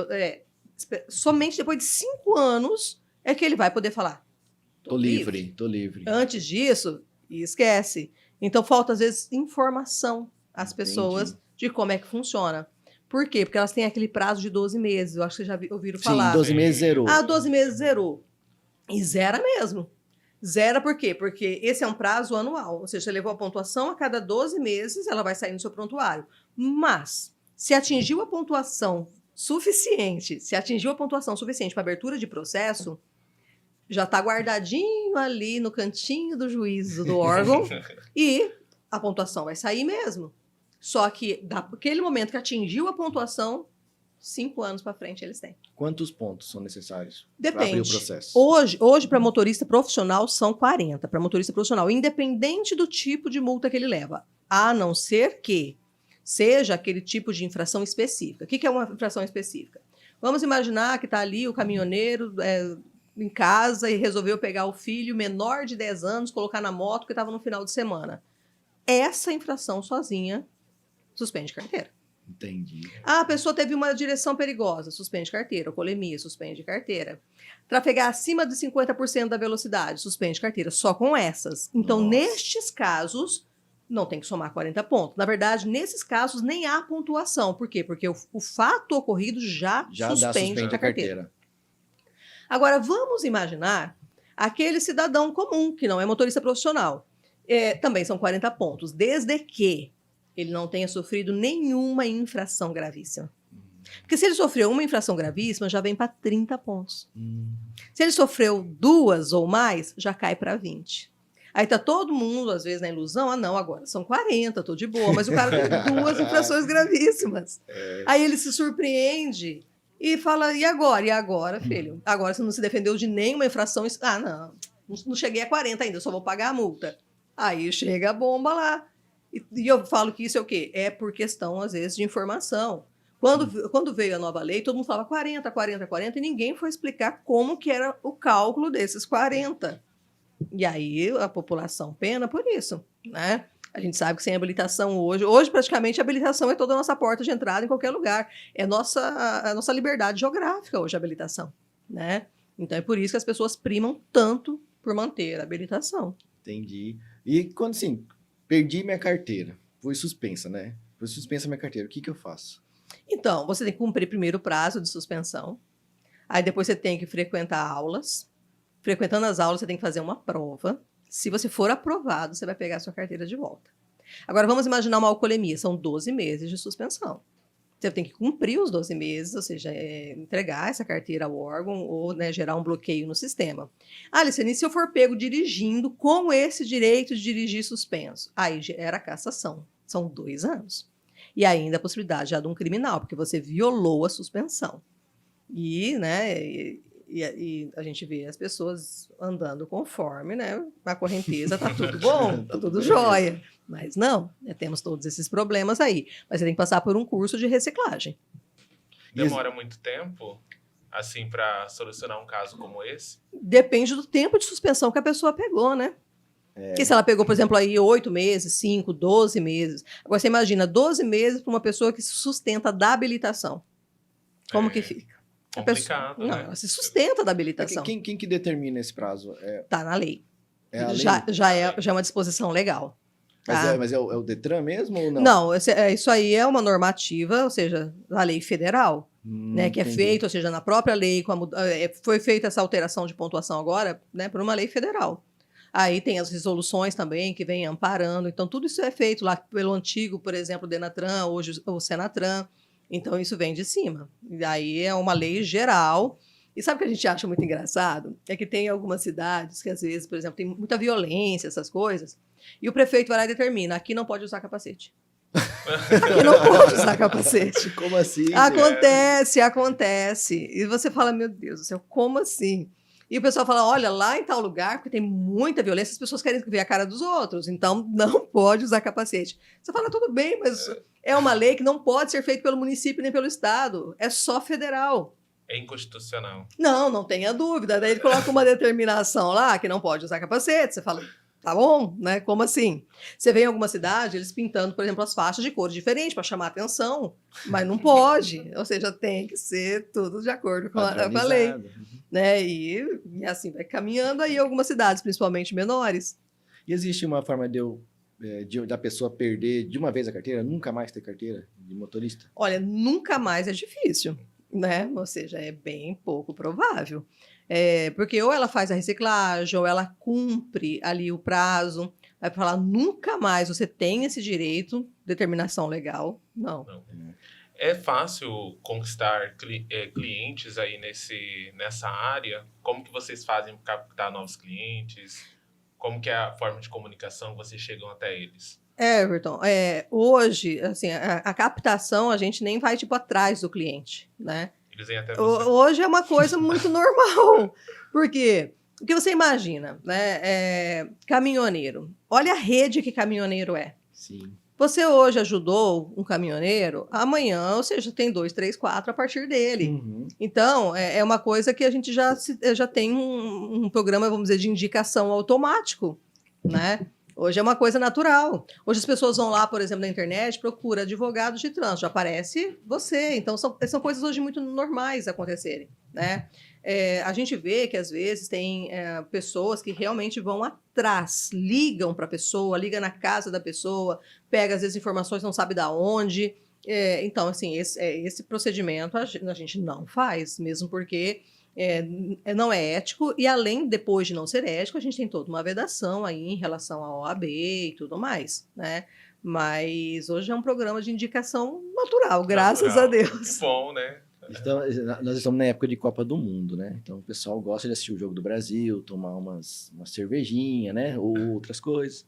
Speaker 3: Somente depois de 5 anos é que ele vai poder falar.
Speaker 1: Tô livre.
Speaker 3: Antes disso, esquece. Então, falta, às vezes, informação às pessoas de como é que funciona. Por quê? Porque elas têm aquele prazo de 12 meses. Eu acho que vocês já ouviram falar.
Speaker 1: Sim, 12 meses zerou.
Speaker 3: 12 meses zerou. E zera mesmo. Zera por quê? Porque esse é um prazo anual. Ou seja, você levou a pontuação, a cada 12 meses ela vai sair no seu prontuário. Mas, se atingiu a pontuação suficiente para abertura de processo, já está guardadinho ali no cantinho do juízo do órgão e a pontuação vai sair mesmo. Só que, daquele momento que atingiu a pontuação, 5 anos para frente eles têm.
Speaker 1: Quantos pontos são necessários
Speaker 3: para
Speaker 1: abrir o processo?
Speaker 3: Hoje para motorista profissional, são 40. Para motorista profissional, independente do tipo de multa que ele leva. A não ser que seja aquele tipo de infração específica. O que é uma infração específica? Vamos imaginar que está ali o caminhoneiro em casa e resolveu pegar o filho menor de 10 anos, colocar na moto que estava no final de semana. essa infração sozinha suspende carteira.
Speaker 1: Entendi.
Speaker 3: Ah, a pessoa teve uma direção perigosa, suspende carteira. Alcoolemia, suspende carteira. Trafegar acima de 50% da velocidade, suspende carteira. Só com essas. Então,
Speaker 1: Nossa.
Speaker 3: nestes casos, não tem que somar 40 pontos. Na verdade, nesses casos, nem há pontuação. Por quê? Porque o fato ocorrido já
Speaker 1: Já
Speaker 3: suspende
Speaker 1: dá
Speaker 3: a carteira. Agora, vamos imaginar aquele cidadão comum, que não é motorista profissional. Também são 40 pontos, desde que ele não tenha sofrido nenhuma infração gravíssima. Porque se ele sofreu uma infração gravíssima, já vem para 30 pontos. Se ele sofreu 2 ou mais, já cai para 20. Aí tá todo mundo, às vezes, na ilusão, não, agora são 40, tô de boa, mas o cara tem 2 infrações gravíssimas. Aí ele se surpreende e fala, e agora? E agora, filho? Agora você não se defendeu de nenhuma infração. Não cheguei a 40 ainda, só vou pagar a multa. Aí chega a bomba lá. E eu falo que isso é o quê? É por questão, às vezes, de informação. Quando veio a nova lei, todo mundo falava 40, 40, 40, e ninguém foi explicar como que era o cálculo desses 40. E aí a população pena por isso, né? A gente sabe que sem habilitação hoje praticamente a habilitação é toda a nossa porta de entrada em qualquer lugar. É a nossa liberdade geográfica hoje a habilitação, né? Então é por isso que as pessoas primam tanto por manter a habilitação.
Speaker 1: Entendi. E quando, assim, perdi minha carteira, foi suspensa, né? Foi suspensa minha carteira, o que eu faço?
Speaker 3: Então, você tem que cumprir primeiro o prazo de suspensão. Aí depois você tem que frequentar aulas. Frequentando as aulas, você tem que fazer uma prova. Se você for aprovado, você vai pegar a sua carteira de volta. Agora, vamos imaginar uma alcoolemia. São 12 meses de suspensão. Você tem que cumprir os 12 meses, ou seja, entregar essa carteira ao órgão ou, né, gerar um bloqueio no sistema. Alice, se eu for pego dirigindo com esse direito de dirigir suspenso, aí gera cassação. São 2 anos. E ainda a possibilidade já de um criminal, porque você violou a suspensão. E, né, e a gente vê as pessoas andando conforme, né, a correnteza, tá tudo bom, tá tudo jóia. Mas não, né, temos todos esses problemas aí. Mas você tem que passar por um curso de reciclagem.
Speaker 2: Demora muito tempo, assim, para solucionar um caso como esse?
Speaker 3: Depende do tempo de suspensão que a pessoa pegou, né? Porque se ela pegou, por exemplo, aí 8 meses, 5, 12 meses. Agora, você imagina 12 meses para uma pessoa que se sustenta da habilitação. Como que fica?
Speaker 2: Complicado,
Speaker 3: Não,
Speaker 2: né?
Speaker 3: ela se sustenta da habilitação.
Speaker 1: Quem que determina esse prazo?
Speaker 3: Tá na lei.
Speaker 1: É a lei?
Speaker 3: Já é uma disposição legal. Tá?
Speaker 1: Mas é o Detran mesmo ou não?
Speaker 3: Não, isso aí é uma normativa, ou seja, da lei federal, né, que é
Speaker 1: Entendi.
Speaker 3: feita, ou seja, na própria lei, foi feita essa alteração de pontuação agora, né, por uma lei federal. Aí tem as resoluções também que vêm amparando. Então, tudo isso é feito lá pelo antigo, por exemplo, Denatran, hoje o Senatran. Então, isso vem de cima. E aí é uma lei geral. E sabe o que a gente acha muito engraçado? É que tem algumas cidades que, às vezes, por exemplo, tem muita violência, essas coisas, e o prefeito vai lá e determina, aqui não pode usar capacete. Aqui não pode usar capacete.
Speaker 1: Como assim?
Speaker 3: Acontece. E você fala, meu Deus do céu, como assim? E o pessoal fala, olha, lá em tal lugar, porque tem muita violência, as pessoas querem ver a cara dos outros, então não pode usar capacete. Você fala, tudo bem, mas é uma lei que não pode ser feita pelo município nem pelo estado, é só federal.
Speaker 2: É inconstitucional.
Speaker 3: Não tenha dúvida. Daí ele coloca uma determinação lá que não pode usar capacete, você fala, tá bom, né? Como assim? Você vê em alguma cidade, eles pintando, por exemplo, as faixas de cores diferentes para chamar atenção, mas não pode. Ou seja, tem que ser tudo de acordo com a lei. Né? E assim vai caminhando aí algumas cidades, principalmente menores.
Speaker 1: E existe uma forma da pessoa perder de uma vez a carteira, nunca mais ter carteira de motorista?
Speaker 3: Olha, nunca mais é difícil, né? Ou seja, é bem pouco provável. Porque ou ela faz a reciclagem, ou ela cumpre ali o prazo, vai falar nunca mais você tem esse direito, determinação legal, não.
Speaker 2: É fácil conquistar clientes aí nessa área? Como que vocês fazem para captar novos clientes? Como que é a forma de comunicação que vocês chegam até eles?
Speaker 3: Everton, hoje, assim, a captação, a gente nem vai, tipo, atrás do cliente, né?
Speaker 2: Eles vêm até você.
Speaker 3: Hoje é uma coisa muito normal. Por quê? O que você imagina, né? Caminhoneiro. Olha a rede que caminhoneiro é.
Speaker 1: Sim.
Speaker 3: Você hoje ajudou um caminhoneiro, amanhã, ou seja, tem 2, 3, 4 a partir dele.
Speaker 1: Uhum.
Speaker 3: Então, é uma coisa que a gente já tem um programa, vamos dizer, de indicação automático, né? Hoje é uma coisa natural. Hoje as pessoas vão lá, por exemplo, na internet, procura advogado de trânsito, já aparece você. Então, são coisas hoje muito normais acontecerem, né? A gente vê que, às vezes, tem pessoas que realmente vão atrás, ligam para a pessoa, ligam na casa da pessoa, pega, às vezes, informações, não sabe de onde. Então, assim, esse procedimento a gente não faz, mesmo porque não é ético, e além, depois de não ser ético, a gente tem toda uma vedação aí em relação à OAB e tudo mais, né? Mas hoje é um programa de indicação natural, graças a Deus.
Speaker 2: Que bom, né?
Speaker 1: Então, nós estamos na época de Copa do Mundo, né? Então o pessoal gosta de assistir o Jogo do Brasil, tomar uma cervejinha, né? Ou outras coisas.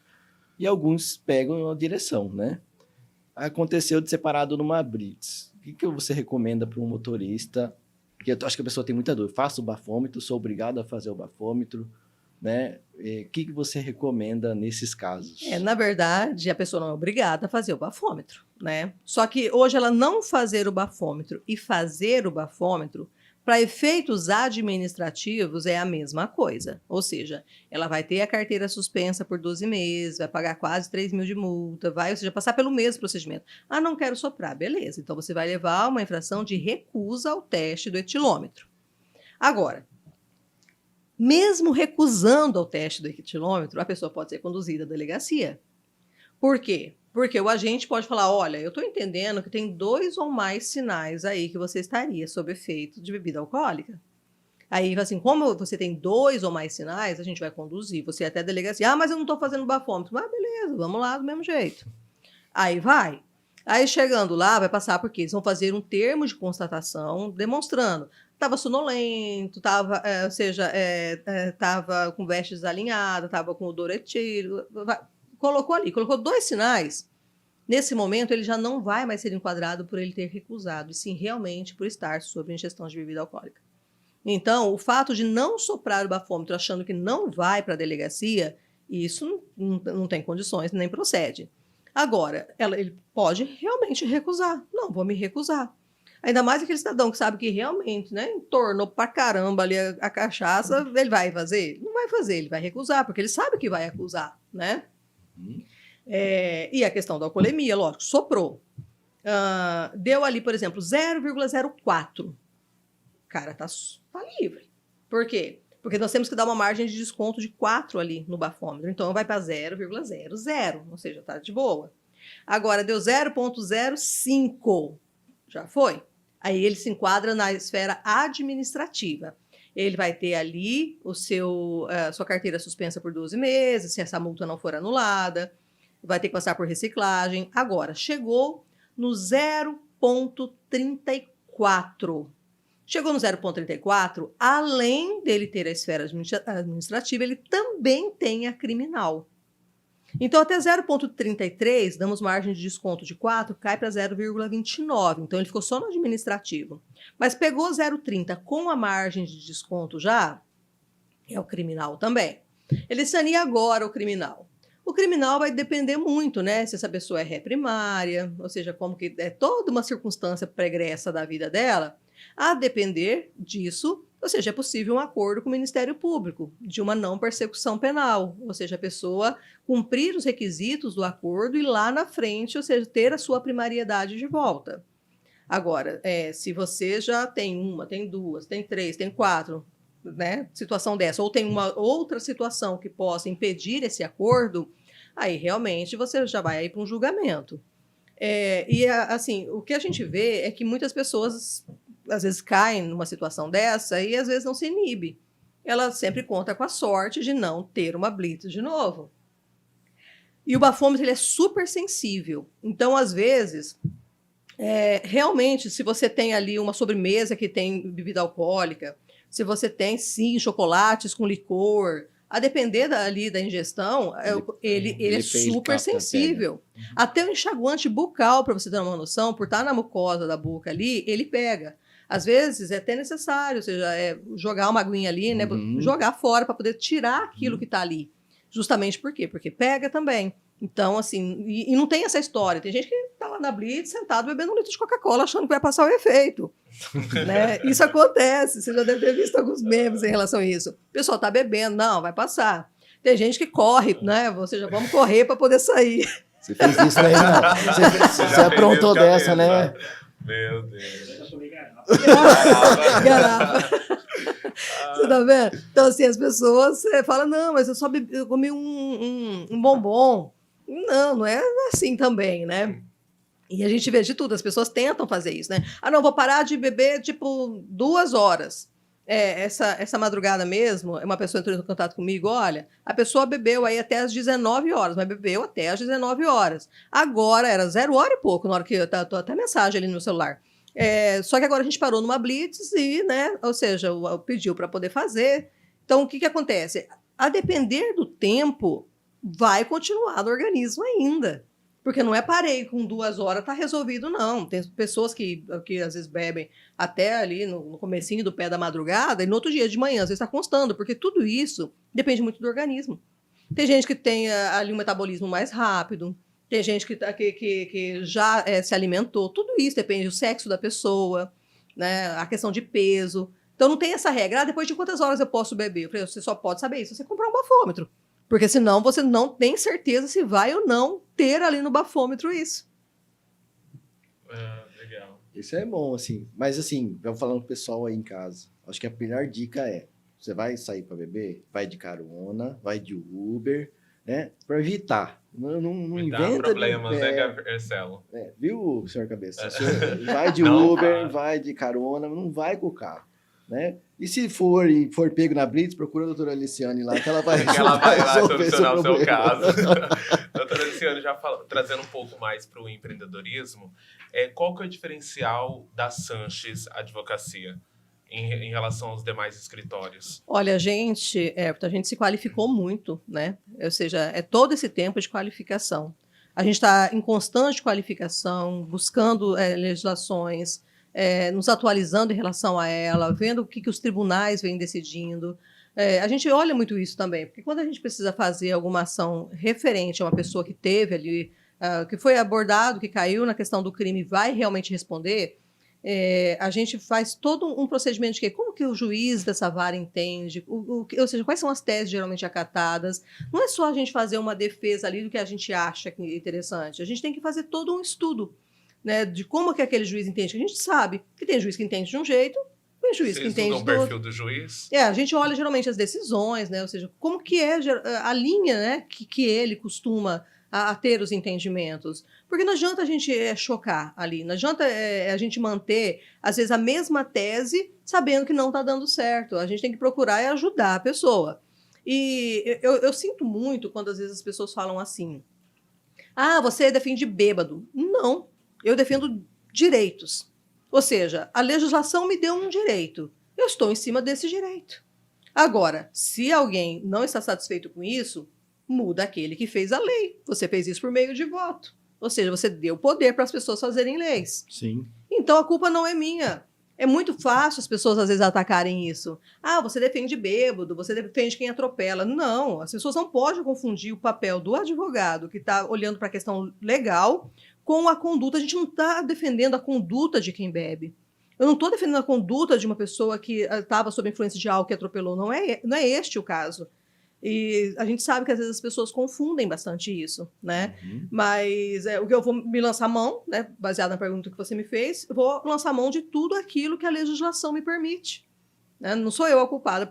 Speaker 1: E alguns pegam a direção, né? Aconteceu de ser parado numa blitz. O que você recomenda para um motorista? Porque eu acho que a pessoa tem muita dúvida. Faço o bafômetro, sou obrigado a fazer o bafômetro, né? O que você recomenda nesses casos?
Speaker 3: Na verdade, a pessoa não é obrigada a fazer o bafômetro, né? Só que hoje ela não fazer o bafômetro e fazer o bafômetro, para efeitos administrativos, é a mesma coisa. Ou seja, ela vai ter a carteira suspensa por 12 meses, vai pagar quase 3 mil de multa, ou seja, passar pelo mesmo procedimento. Ah, não quero soprar, beleza. Então, você vai levar uma infração de recusa ao teste do etilômetro. Agora, mesmo recusando ao teste do etilômetro, a pessoa pode ser conduzida à delegacia. Por quê? Porque o agente pode falar, olha, eu estou entendendo que tem 2 ou mais sinais aí que você estaria sob efeito de bebida alcoólica. Aí, assim, como você tem 2 ou mais sinais, a gente vai conduzir você até a delegacia. Ah, mas eu não estou fazendo bafômetro. Ah, beleza, vamos lá do mesmo jeito. Aí vai. Aí, chegando lá, vai passar porque eles vão fazer um termo de constatação demonstrando. Estava sonolento, estava, estava com veste desalinhada, estava com odor etílico. Colocou 2 sinais. Nesse momento, ele já não vai mais ser enquadrado por ele ter recusado, e sim realmente por estar sob ingestão de bebida alcoólica. Então, o fato de não soprar o bafômetro achando que não vai para a delegacia, isso não tem condições, nem procede. Agora, ele pode realmente recusar. Não, vou me recusar. Ainda mais aquele cidadão que sabe que realmente, né, entornou pra caramba ali a cachaça, ele vai fazer? Não vai fazer, ele vai recusar, porque ele sabe que vai acusar, né? E a questão da alcoolemia, lógico, soprou. Deu ali, por exemplo, 0,04. O cara tá livre. Por quê? Porque nós temos que dar uma margem de desconto de 4 ali no bafômetro. Então, vai para 0,00, ou seja, tá de boa. Agora, deu 0,05. Já foi. Aí ele se enquadra na esfera administrativa. Ele vai ter ali sua carteira suspensa por 12 meses, se essa multa não for anulada, vai ter que passar por reciclagem. Agora, chegou no 0,34. Chegou no 0,34, além dele ter a esfera administrativa, ele também tem a criminal. Então, até 0,33, damos margem de desconto de 4, cai para 0,29. Então, ele ficou só no administrativo. Mas pegou 0,30 com a margem de desconto já, é o criminal também. Ele saneia agora o criminal. O criminal vai depender muito, né? Se essa pessoa é ré primária, ou seja, como que é toda uma circunstância pregressa da vida dela. A depender disso, ou seja, é possível um acordo com o Ministério Público de uma não persecução penal, ou seja, a pessoa cumprir os requisitos do acordo e lá na frente, ou seja, ter a sua primariedade de volta. Agora, se você já tem 1, tem 2, tem 3, tem 4, né, situação dessa, ou tem uma outra situação que possa impedir esse acordo, aí realmente você já vai aí para um julgamento. Assim, o que a gente vê é que muitas pessoas às vezes caem numa situação dessa e às vezes não se inibe. Ela sempre conta com a sorte de não ter uma blitz de novo. E o bafômetro ele é super sensível. Então, às vezes, realmente, se você tem ali uma sobremesa que tem bebida alcoólica, se você tem, sim, chocolates com licor, a depender ali da ingestão, ele é super sensível. Até o enxaguante bucal, para você ter uma noção, por estar na mucosa da boca ali, ele pega. Às vezes é até necessário, ou seja, jogar uma aguinha ali, né, jogar fora para poder tirar aquilo que está ali. Justamente por quê? Porque pega também. Então, assim, e não tem essa história. Tem gente que está lá na blitz, sentado, bebendo 1 litro de Coca-Cola, achando que vai passar o efeito. Né? Isso acontece. Você já deve ter visto alguns memes em relação a isso. O pessoal está bebendo, não, vai passar. Tem gente que corre, né? Ou seja, vamos correr para poder sair.
Speaker 1: Você fez isso aí, não? Você aprontou dessa, né?
Speaker 2: Meu Deus.
Speaker 3: Garrafa. Você tá vendo? Então, assim, as pessoas falam, não, mas eu comi um bombom. Não é assim também, né? E a gente vê de tudo, as pessoas tentam fazer isso, né? Ah, não, vou parar de beber, tipo, 2 horas. Essa madrugada mesmo, uma pessoa entrou em contato comigo, olha, a pessoa bebeu aí até as 19 horas, mas bebeu até as 19 horas. Agora, era 0 hora e pouco, na hora que eu tô até mensagem ali no celular. Só que agora a gente parou numa blitz e, né, ou seja, pediu para poder fazer. Então, o que acontece? A depender do tempo, vai continuar no organismo ainda. Porque não é parei com 2 horas, tá resolvido, não. Tem pessoas que às vezes bebem até ali no comecinho do pé da madrugada e no outro dia de manhã, às vezes está constando, porque tudo isso depende muito do organismo. Tem gente que tem ali um metabolismo mais rápido, tem gente que já se alimentou, tudo isso depende do sexo da pessoa, né? A questão de peso. Então não tem essa regra, depois de quantas horas eu posso beber? Eu falei, você só pode saber isso se você comprar um bafômetro. Porque senão você não tem certeza se vai ou não ter ali no bafômetro isso.
Speaker 2: Legal.
Speaker 1: Isso é bom, assim. Mas, assim, vamos falando pro pessoal aí em casa. Acho que a melhor dica você vai sair para beber, vai de carona, vai de Uber, né? Para evitar. Não inventa...
Speaker 2: problemas, né, Marcelo?
Speaker 1: Viu, senhor Cabeça? Você vai de Uber, vai de carona, não vai com o carro. Né? E se for pego na Blitz, procura a doutora Aliciane lá, que ela vai
Speaker 2: lá solucionar o seu caso. Doutora Aliciane, já trazendo um pouco mais para o empreendedorismo, qual que é o diferencial da Sanches Advocacia em relação aos demais escritórios?
Speaker 3: Olha, a gente se qualificou muito, né? Ou seja, todo esse tempo de qualificação. A gente está em constante qualificação, buscando legislações, nos atualizando em relação a ela, vendo o que os tribunais vêm decidindo. A gente olha muito isso também, porque quando a gente precisa fazer alguma ação referente a uma pessoa que teve ali, que foi abordado, que caiu na questão do crime, vai realmente responder, a gente faz todo um procedimento de como que o juiz dessa vara entende, ou seja, quais são as teses geralmente acatadas. Não é só a gente fazer uma defesa ali do que a gente acha que é interessante, a gente tem que fazer todo um estudo, né, de como que aquele juiz entende, que a gente sabe que tem juiz que entende de um jeito, tem juiz que entende do outro.
Speaker 2: Vocês estudam o perfil do juiz?
Speaker 3: A gente olha geralmente as decisões, né, ou seja, como que é a linha, né, que ele costuma a ter os entendimentos. Porque não adianta a gente chocar ali, não adianta a gente manter, às vezes, a mesma tese, sabendo que não está dando certo. A gente tem que procurar e ajudar a pessoa. E eu sinto muito quando, às vezes, as pessoas falam assim, você defende bêbado. Não. Eu defendo direitos. Ou seja, a legislação me deu um direito. Eu estou em cima desse direito. Agora, se alguém não está satisfeito com isso, muda aquele que fez a lei. Você fez isso por meio de voto. Ou seja, você deu poder para as pessoas fazerem leis.
Speaker 1: Sim.
Speaker 3: Então, a culpa não é minha. É muito fácil as pessoas, às vezes, atacarem isso. Você defende bêbado, você defende quem atropela. Não, as pessoas não podem confundir o papel do advogado, que está olhando para a questão legal, com a conduta. A gente não está defendendo a conduta de quem bebe. Eu não estou defendendo a conduta de uma pessoa que estava sob influência de álcool e atropelou. Não é este o caso. E a gente sabe que às vezes as pessoas confundem bastante isso, né?
Speaker 1: Uhum.
Speaker 3: Mas o que eu vou me lançar a mão, né, baseado na pergunta que você me fez, eu vou lançar a mão de tudo aquilo que a legislação me permite. Né? Não sou eu a culpada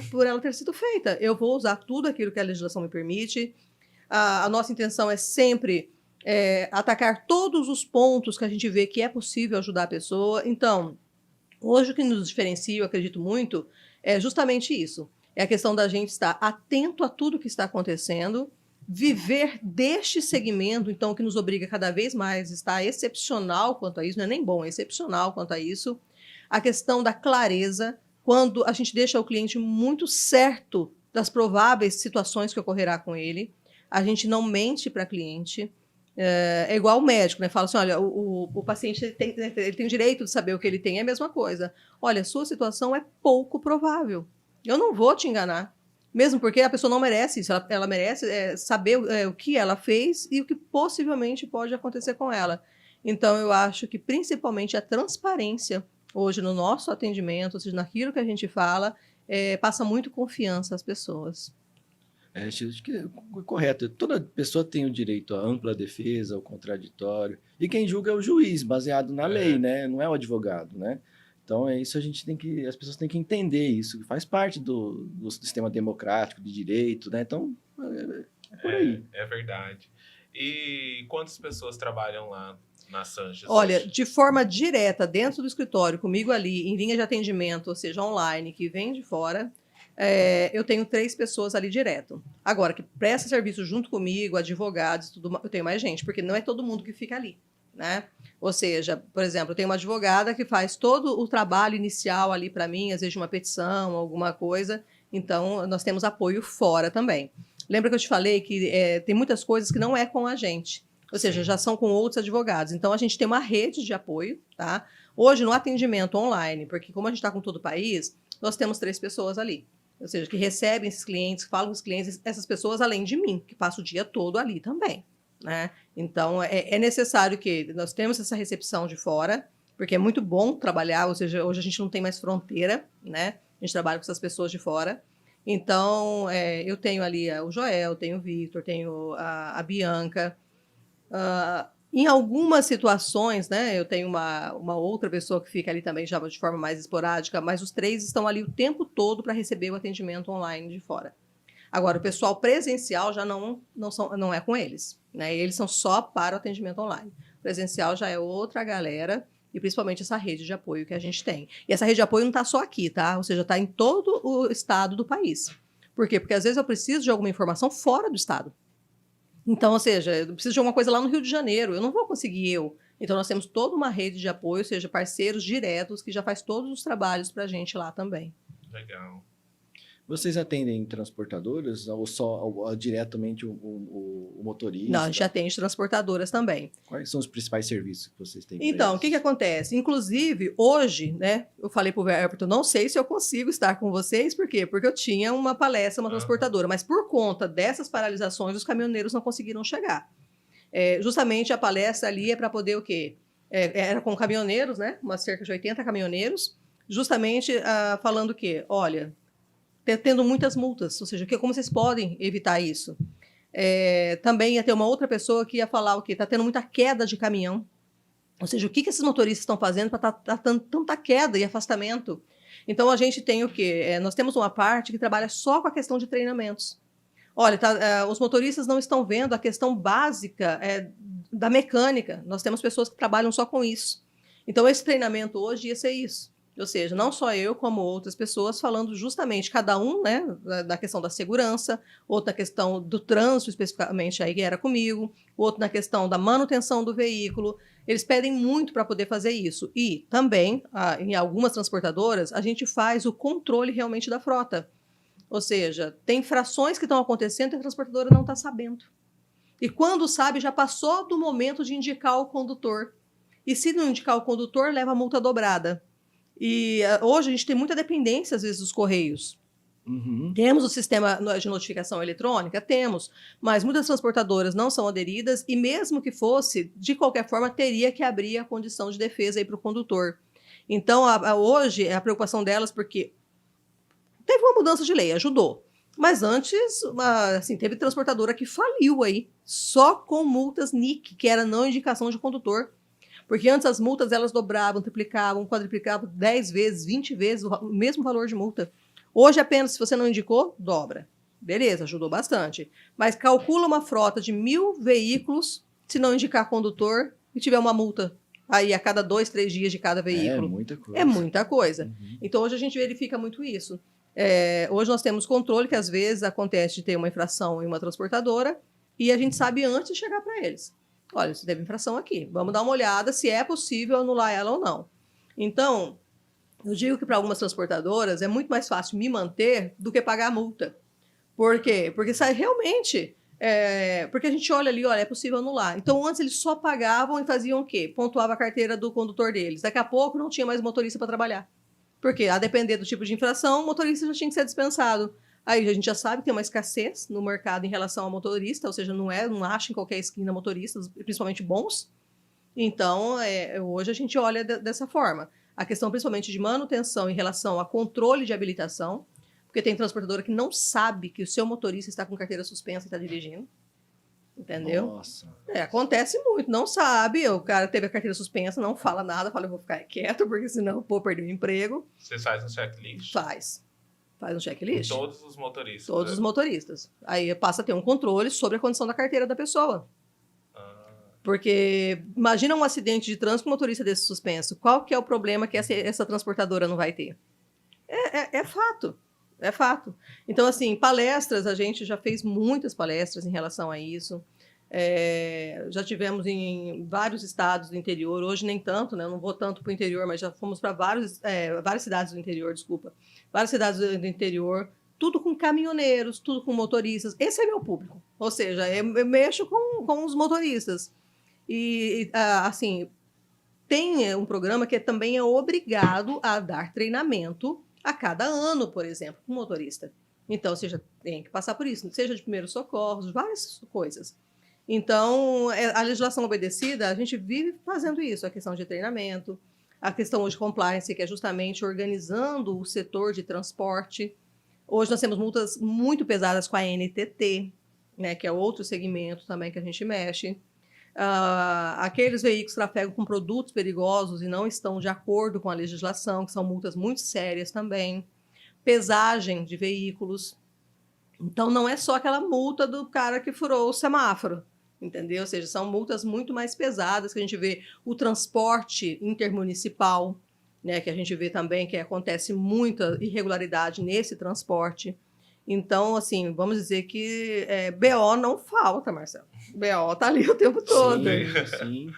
Speaker 3: por ela ter sido feita. Eu vou usar tudo aquilo que a legislação me permite. A nossa intenção é sempre atacar todos os pontos que a gente vê que é possível ajudar a pessoa. Então, hoje o que nos diferencia, eu acredito muito, é justamente isso. É a questão da gente estar atento a tudo que está acontecendo, viver deste segmento, então, que nos obriga cada vez mais a estar excepcional quanto a isso, não é nem bom, é excepcional quanto a isso. A questão da clareza, quando a gente deixa o cliente muito certo das prováveis situações que ocorrerá com ele, a gente não mente para o cliente. É igual o médico, né? Fala assim, olha, o paciente ele tem o direito de saber o que ele tem, é a mesma coisa. Olha, a sua situação é pouco provável. Eu não vou te enganar, mesmo porque a pessoa não merece isso, ela merece saber o que ela fez e o que possivelmente pode acontecer com ela. Então, eu acho que principalmente a transparência hoje no nosso atendimento, ou seja, naquilo que a gente fala, passa muito confiança às pessoas.
Speaker 1: Acho que é correto. Toda pessoa tem o direito à ampla defesa, ao contraditório. E quem julga é o juiz, baseado na lei, né? Não é o advogado, né? Então, é isso, as pessoas têm que entender isso, que faz parte do sistema democrático, de direito, né? Então, é por aí.
Speaker 2: É verdade. E quantas pessoas trabalham lá na Sanches
Speaker 3: Olha,
Speaker 2: hoje?
Speaker 3: de forma direta, dentro do escritório, comigo ali, em linha de atendimento, ou seja, online, que vem de fora, eu tenho 3 pessoas ali direto. Agora, que presta serviço junto comigo, advogados, tudo, eu tenho mais gente, porque não é todo mundo que fica ali, né? Ou seja, por exemplo, eu tenho uma advogada que faz todo o trabalho inicial ali para mim, às vezes de uma petição, alguma coisa. Então, nós temos apoio fora também. Lembra que eu te falei que tem muitas coisas que não é com a gente. Ou seja,
Speaker 2: Sim.
Speaker 3: já são com outros advogados. Então, a gente tem uma rede de apoio, tá? Hoje, no atendimento online, porque como a gente está com todo o país, nós temos 3 pessoas ali. Ou seja, que recebem esses clientes, falam com os clientes, essas pessoas além de mim, que passo o dia todo ali também, né? Então, é necessário que nós temos essa recepção de fora, porque é muito bom trabalhar, ou seja, hoje a gente não tem mais fronteira, né? A gente trabalha com essas pessoas de fora. Então, eu tenho ali o Joel, tenho o Victor, tenho a Bianca. Em algumas situações, né, eu tenho uma outra pessoa que fica ali também já de forma mais esporádica, mas os 3 estão ali o tempo todo para receber o atendimento online de fora. Agora, o pessoal presencial já não é com eles, né? Eles são só para o atendimento online. Presencial já é outra galera, e principalmente essa rede de apoio que a gente tem. E essa rede de apoio não está só aqui, tá? Ou seja, está em todo o estado do país. Por quê? Porque às vezes eu preciso de alguma informação fora do estado. Então, ou seja, eu preciso de alguma coisa lá no Rio de Janeiro, eu não vou conseguir eu. Então, nós temos toda uma rede de apoio, ou seja, parceiros diretos que já faz todos os trabalhos para a gente lá também.
Speaker 2: Legal.
Speaker 1: Vocês atendem transportadoras ou só diretamente o motorista?
Speaker 3: Não, a gente atende transportadoras também.
Speaker 1: Quais são os principais serviços que vocês têm?
Speaker 3: Então, o que acontece? Inclusive, hoje, né, eu falei para o Everton, não sei se eu consigo estar com vocês, por quê? Porque eu tinha uma palestra, uma transportadora, mas por conta dessas paralisações, os caminhoneiros não conseguiram chegar. Justamente a palestra ali é para poder o quê? Era com caminhoneiros, né, cerca de 80 caminhoneiros, justamente falando o quê? Olha, tendo muitas multas, ou seja, como vocês podem evitar isso? Também ia ter uma outra pessoa que ia falar o quê? Está tendo muita queda de caminhão. Ou seja, o que esses motoristas estão fazendo para estar tanta queda e afastamento? Então, a gente tem o quê? Nós temos uma parte que trabalha só com a questão de treinamentos. Olha, os motoristas não estão vendo a questão básica da mecânica. Nós temos pessoas que trabalham só com isso. Então, esse treinamento hoje ia ser isso. Ou seja, não só eu, como outras pessoas, falando justamente, cada um, né, da questão da segurança, outro na questão do trânsito, especificamente, aí que era comigo, outro na questão da manutenção do veículo. Eles pedem muito para poder fazer isso. E também, em algumas transportadoras, a gente faz o controle realmente da frota. Ou seja, tem infrações que estão acontecendo e a transportadora não está sabendo. E quando sabe, já passou do momento de indicar o condutor. E se não indicar o condutor, leva a multa dobrada. E hoje a gente tem muita dependência, às vezes, dos Correios.
Speaker 1: Uhum.
Speaker 3: Temos o sistema de notificação eletrônica? Temos, mas muitas transportadoras não são aderidas e mesmo que fosse, de qualquer forma, teria que abrir a condição de defesa para o condutor. Então, hoje, a preocupação delas, porque teve uma mudança de lei, ajudou. Mas antes, assim, teve transportadora que faliu aí, só com multas NIC, que era não indicação de condutor. Porque antes as multas elas dobravam, triplicavam, quadriplicavam 10 vezes, 20 vezes o mesmo valor de multa. Hoje apenas, se você não indicou, dobra. Beleza, ajudou bastante. Mas calcula uma frota de 1.000 veículos, se não indicar condutor e tiver uma multa aí a cada 2, 3 dias de cada veículo.
Speaker 1: É muita coisa.
Speaker 3: É muita coisa.
Speaker 1: Uhum.
Speaker 3: Então hoje a gente verifica muito isso. Hoje nós temos controle que às vezes acontece de ter uma infração em uma transportadora e a gente sabe antes de chegar para eles. Olha, você teve infração aqui. Vamos dar uma olhada se é possível anular ela ou não. Então, eu digo que para algumas transportadoras é muito mais fácil me manter do que pagar a multa. Por quê? Porque sai realmente... porque a gente olha ali, olha, é possível anular. Então, antes eles só pagavam e faziam o quê? Pontuava a carteira do condutor deles. Daqui a pouco não tinha mais motorista para trabalhar. Porque, a depender do tipo de infração, o motorista já tinha que ser dispensado. Aí a gente já sabe que tem uma escassez no mercado em relação ao motorista, ou seja, não acha em qualquer esquina motoristas, principalmente bons. Então, hoje a gente olha dessa forma. A questão principalmente de manutenção em relação a controle de habilitação, Porque tem transportadora que não sabe que o seu motorista está com carteira suspensa e está dirigindo. Entendeu?
Speaker 1: Nossa.
Speaker 3: Acontece muito, não sabe, o cara teve a carteira suspensa, não fala nada, fala, eu vou ficar quieto, porque senão eu vou perder o emprego.
Speaker 2: Você faz um checklist?
Speaker 3: Faz um checklist.
Speaker 2: Com todos os motoristas?
Speaker 3: Todos os motoristas. Aí passa a ter um controle sobre a condição da carteira da pessoa. Porque imagina um acidente de trânsito com um motorista desse suspenso. Qual que é o problema que essa transportadora não vai ter? É fato. É fato. Então, assim, palestras, a gente já fez muitas palestras em relação a isso. Já tivemos em vários estados do interior, hoje nem tanto, né? Eu não vou tanto para o interior, mas já fomos para várias cidades do interior, desculpa. Várias cidades do interior, tudo com caminhoneiros, tudo com motoristas. Esse é meu público. Ou seja, eu mexo com os motoristas. E, assim, tem um programa que também é obrigado a dar treinamento a cada ano, por exemplo, para o motorista. Então, você já tem que passar por isso, seja de primeiros socorros, várias coisas. Então, a legislação obedecida, a gente vive fazendo isso, a questão de treinamento, a questão hoje de compliance, que é justamente organizando o setor de transporte. Hoje nós temos multas muito pesadas com a NTT, né, que é outro segmento também que a gente mexe. Aqueles veículos que trafegam com produtos perigosos e não estão de acordo com a legislação, que são multas muito sérias também. Pesagem de veículos. Então, não é só aquela multa do cara que furou o semáforo, entendeu? Ou seja, são multas muito mais pesadas, que a gente vê o transporte intermunicipal, né, que a gente vê também que acontece muita irregularidade nesse transporte. Então, assim, vamos dizer que BO não falta, Marcelo. BO tá ali o tempo todo.
Speaker 1: Sim.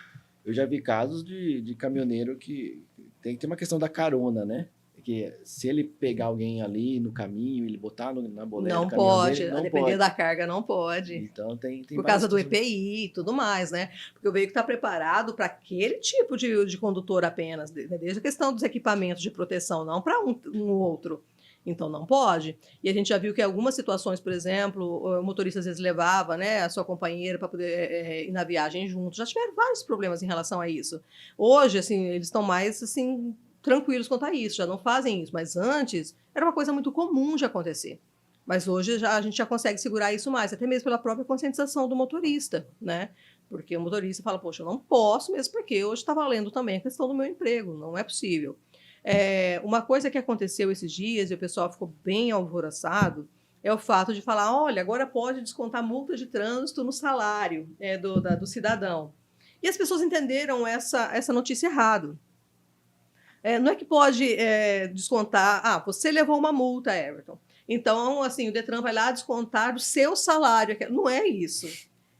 Speaker 1: Eu já vi casos de caminhoneiro que tem que ter uma questão da carona, né? Que se ele pegar alguém ali no caminho, ele botar na boleta
Speaker 3: não
Speaker 1: do caminhão
Speaker 3: pode,
Speaker 1: dele, não
Speaker 3: depender
Speaker 1: pode.
Speaker 3: da carga, não pode.
Speaker 1: Então, tem
Speaker 3: por causa do EPI e tudo mais, né? Porque o veículo está preparado para aquele tipo de condutor apenas, desde a questão dos equipamentos de proteção, não para um outro. Então, não pode. E a gente já viu que em algumas situações, por exemplo, o motorista às vezes levava, né, a sua companheira para poder ir na viagem juntos. Já tiveram vários problemas em relação a isso. Hoje, assim, eles estão mais, assim, tranquilos quanto a isso, já não fazem isso. Mas antes, era uma coisa muito comum de acontecer. Mas hoje a gente já consegue segurar isso mais, até mesmo pela própria conscientização do motorista, né? Porque o motorista fala, poxa, eu não posso mesmo, porque hoje está valendo também a questão do meu emprego, não é possível. Uma coisa que aconteceu esses dias, e o pessoal ficou bem alvoroçado, é o fato de falar, olha, agora pode descontar multa de trânsito no salário do cidadão. E as pessoas entenderam essa notícia errado. Não é que pode descontar, você levou uma multa, Everton. Então, assim, o Detran vai lá descontar do seu salário. Não é isso.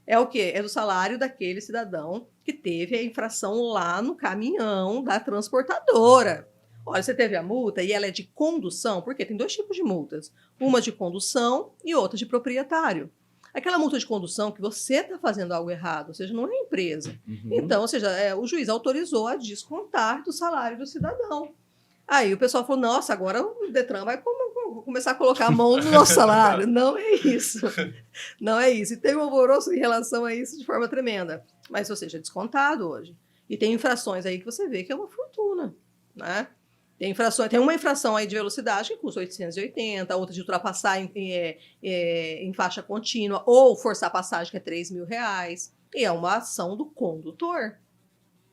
Speaker 3: É o quê? É do salário daquele cidadão que teve a infração lá no caminhão da transportadora. Olha, você teve a multa e ela é de condução, porque tem 2 tipos de multas. Uma de condução e outra de proprietário. Aquela multa de condução que você está fazendo algo errado, ou seja, não é a empresa.
Speaker 1: Uhum.
Speaker 3: Então, ou seja, o juiz autorizou a descontar do salário do cidadão. Aí o pessoal falou, nossa, agora o Detran vai começar a colocar a mão no nosso salário. Não é isso. Não é isso. E teve um alvoroço em relação a isso de forma tremenda. Mas, ou seja, é descontado hoje. E tem infrações aí que você vê que é uma fortuna, né? Tem uma infração aí de velocidade que custa 880, outra de ultrapassar em faixa contínua, ou forçar a passagem, que é R$3.000. E é uma ação do condutor.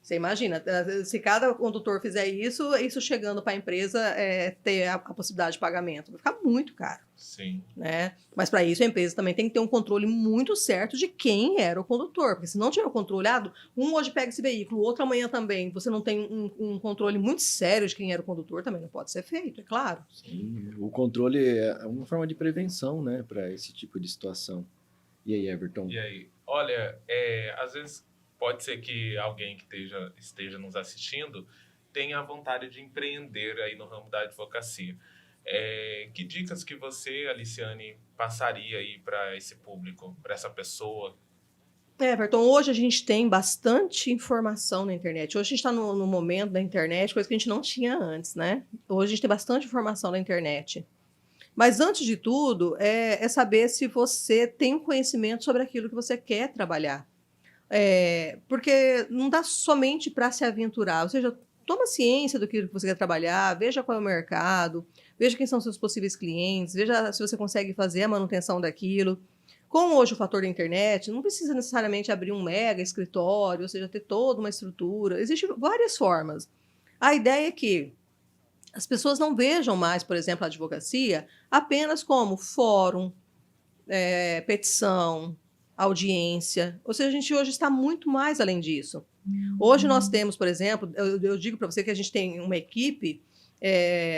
Speaker 3: Você imagina, se cada condutor fizer isso chegando para a empresa ter a possibilidade de pagamento, vai ficar muito caro.
Speaker 2: Sim.
Speaker 3: Né? Mas para isso a empresa também tem que ter um controle muito certo de quem era o condutor, porque se não tiver controlado, um hoje pega esse veículo, o outro amanhã também, você não tem um controle muito sério de quem era o condutor, também não pode ser feito, é claro.
Speaker 1: Sim, o controle é uma forma de prevenção, né, para esse tipo de situação. E aí, Everton?
Speaker 2: E aí? Olha, às vezes pode ser que alguém que esteja nos assistindo tenha a vontade de empreender aí no ramo da advocacia. Que dicas que você, Aliciane, passaria aí para esse público, para essa pessoa?
Speaker 3: Everton, hoje a gente tem bastante informação na internet. Hoje a gente está no momento da internet, coisa que a gente não tinha antes, né? Hoje a gente tem bastante informação na internet. Mas, antes de tudo, é saber se você tem um conhecimento sobre aquilo que você quer trabalhar. Porque não dá somente para se aventurar, ou seja, toma ciência do que você quer trabalhar, veja qual é o mercado, veja quem são seus possíveis clientes, veja se você consegue fazer a manutenção daquilo. Com hoje o fator da internet, não precisa necessariamente abrir um mega escritório, ou seja, ter toda uma estrutura. Existem várias formas. A ideia é que as pessoas não vejam mais, por exemplo, a advocacia apenas como fórum, petição, audiência. Ou seja, a gente hoje está muito mais além disso. Hoje nós temos, por exemplo, eu digo para você que a gente tem uma equipe,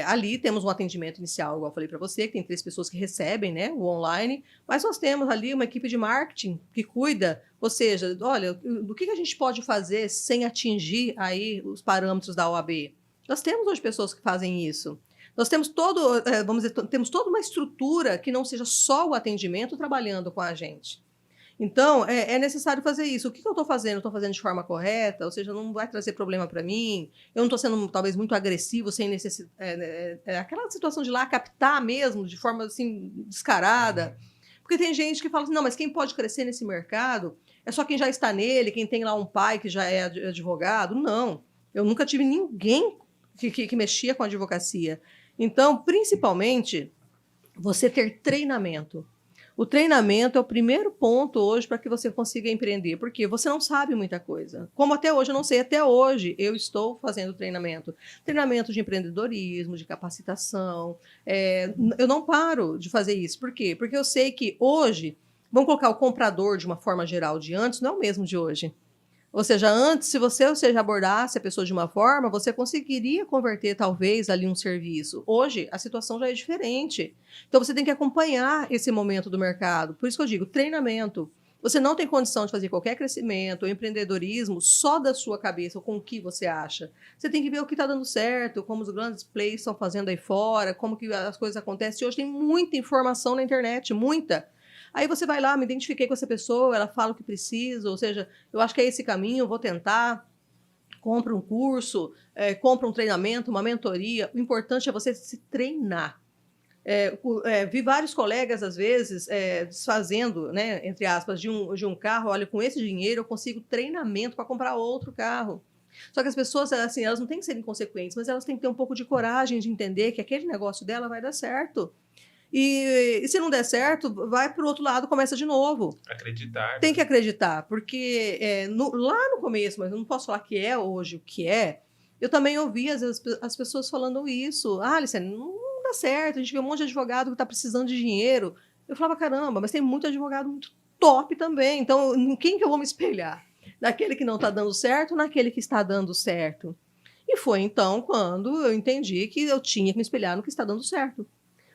Speaker 3: ali temos um atendimento inicial, igual eu falei para você, que tem 3 pessoas que recebem, né, o online, mas nós temos ali uma equipe de marketing que cuida, ou seja, olha, do que a gente pode fazer sem atingir aí os parâmetros da OAB? Nós temos hoje pessoas que fazem isso. Nós temos vamos dizer, temos toda uma estrutura que não seja só o atendimento trabalhando com a gente. Então, é necessário fazer isso. O que eu estou fazendo? Estou fazendo de forma correta? Ou seja, não vai trazer problema para mim? Eu não estou sendo, talvez, muito agressivo, sem necessidade. Aquela situação de ir lá captar mesmo, de forma, assim, descarada. Porque tem gente que fala assim, não, mas quem pode crescer nesse mercado é só quem já está nele, quem tem lá um pai que já é advogado. Não. Eu nunca tive ninguém que mexia com a advocacia. Então, principalmente, você ter treinamento. O treinamento é o primeiro ponto hoje para que você consiga empreender, porque você não sabe muita coisa. Como até hoje eu não sei, até hoje eu estou fazendo treinamento. Treinamento de empreendedorismo, de capacitação. Eu não paro de fazer isso. Por quê? Porque eu sei que hoje, vamos colocar o comprador de uma forma geral de antes, não é o mesmo de hoje. Ou seja, antes, se você abordasse a pessoa de uma forma, você conseguiria converter, talvez, ali um serviço. Hoje, a situação já é diferente. Então, você tem que acompanhar esse momento do mercado. Por isso que eu digo, treinamento. Você não tem condição de fazer qualquer crescimento ou empreendedorismo só da sua cabeça ou com o que você acha. Você tem que ver o que está dando certo, como os grandes players estão fazendo aí fora, como que as coisas acontecem. Hoje tem muita informação na internet, muita. Aí você vai lá, me identifiquei com essa pessoa, ela fala o que precisa, ou seja, eu acho que é esse caminho, eu vou tentar, compra um curso, compra um treinamento, uma mentoria. O importante é você se treinar. Vi vários colegas, às vezes, desfazendo, né, entre aspas, de um carro, olha, com esse dinheiro eu consigo treinamento para comprar outro carro. Só que as pessoas, assim, elas não têm que ser inconsequentes, mas elas têm que ter um pouco de coragem de entender que aquele negócio dela vai dar certo. E se não der certo, vai para o outro lado, começa de novo.
Speaker 2: Acreditar.
Speaker 3: Tem que acreditar, porque lá no começo, mas eu não posso falar que é hoje o que é, eu também ouvi às vezes, as pessoas falando isso. Ah, Alice, não dá certo, a gente vê um monte de advogado que está precisando de dinheiro. Eu falava, caramba, mas tem muito advogado muito top também, então em quem que eu vou me espelhar? Naquele que não está dando certo ou naquele que está dando certo? E foi então quando eu entendi que eu tinha que me espelhar no que está dando certo.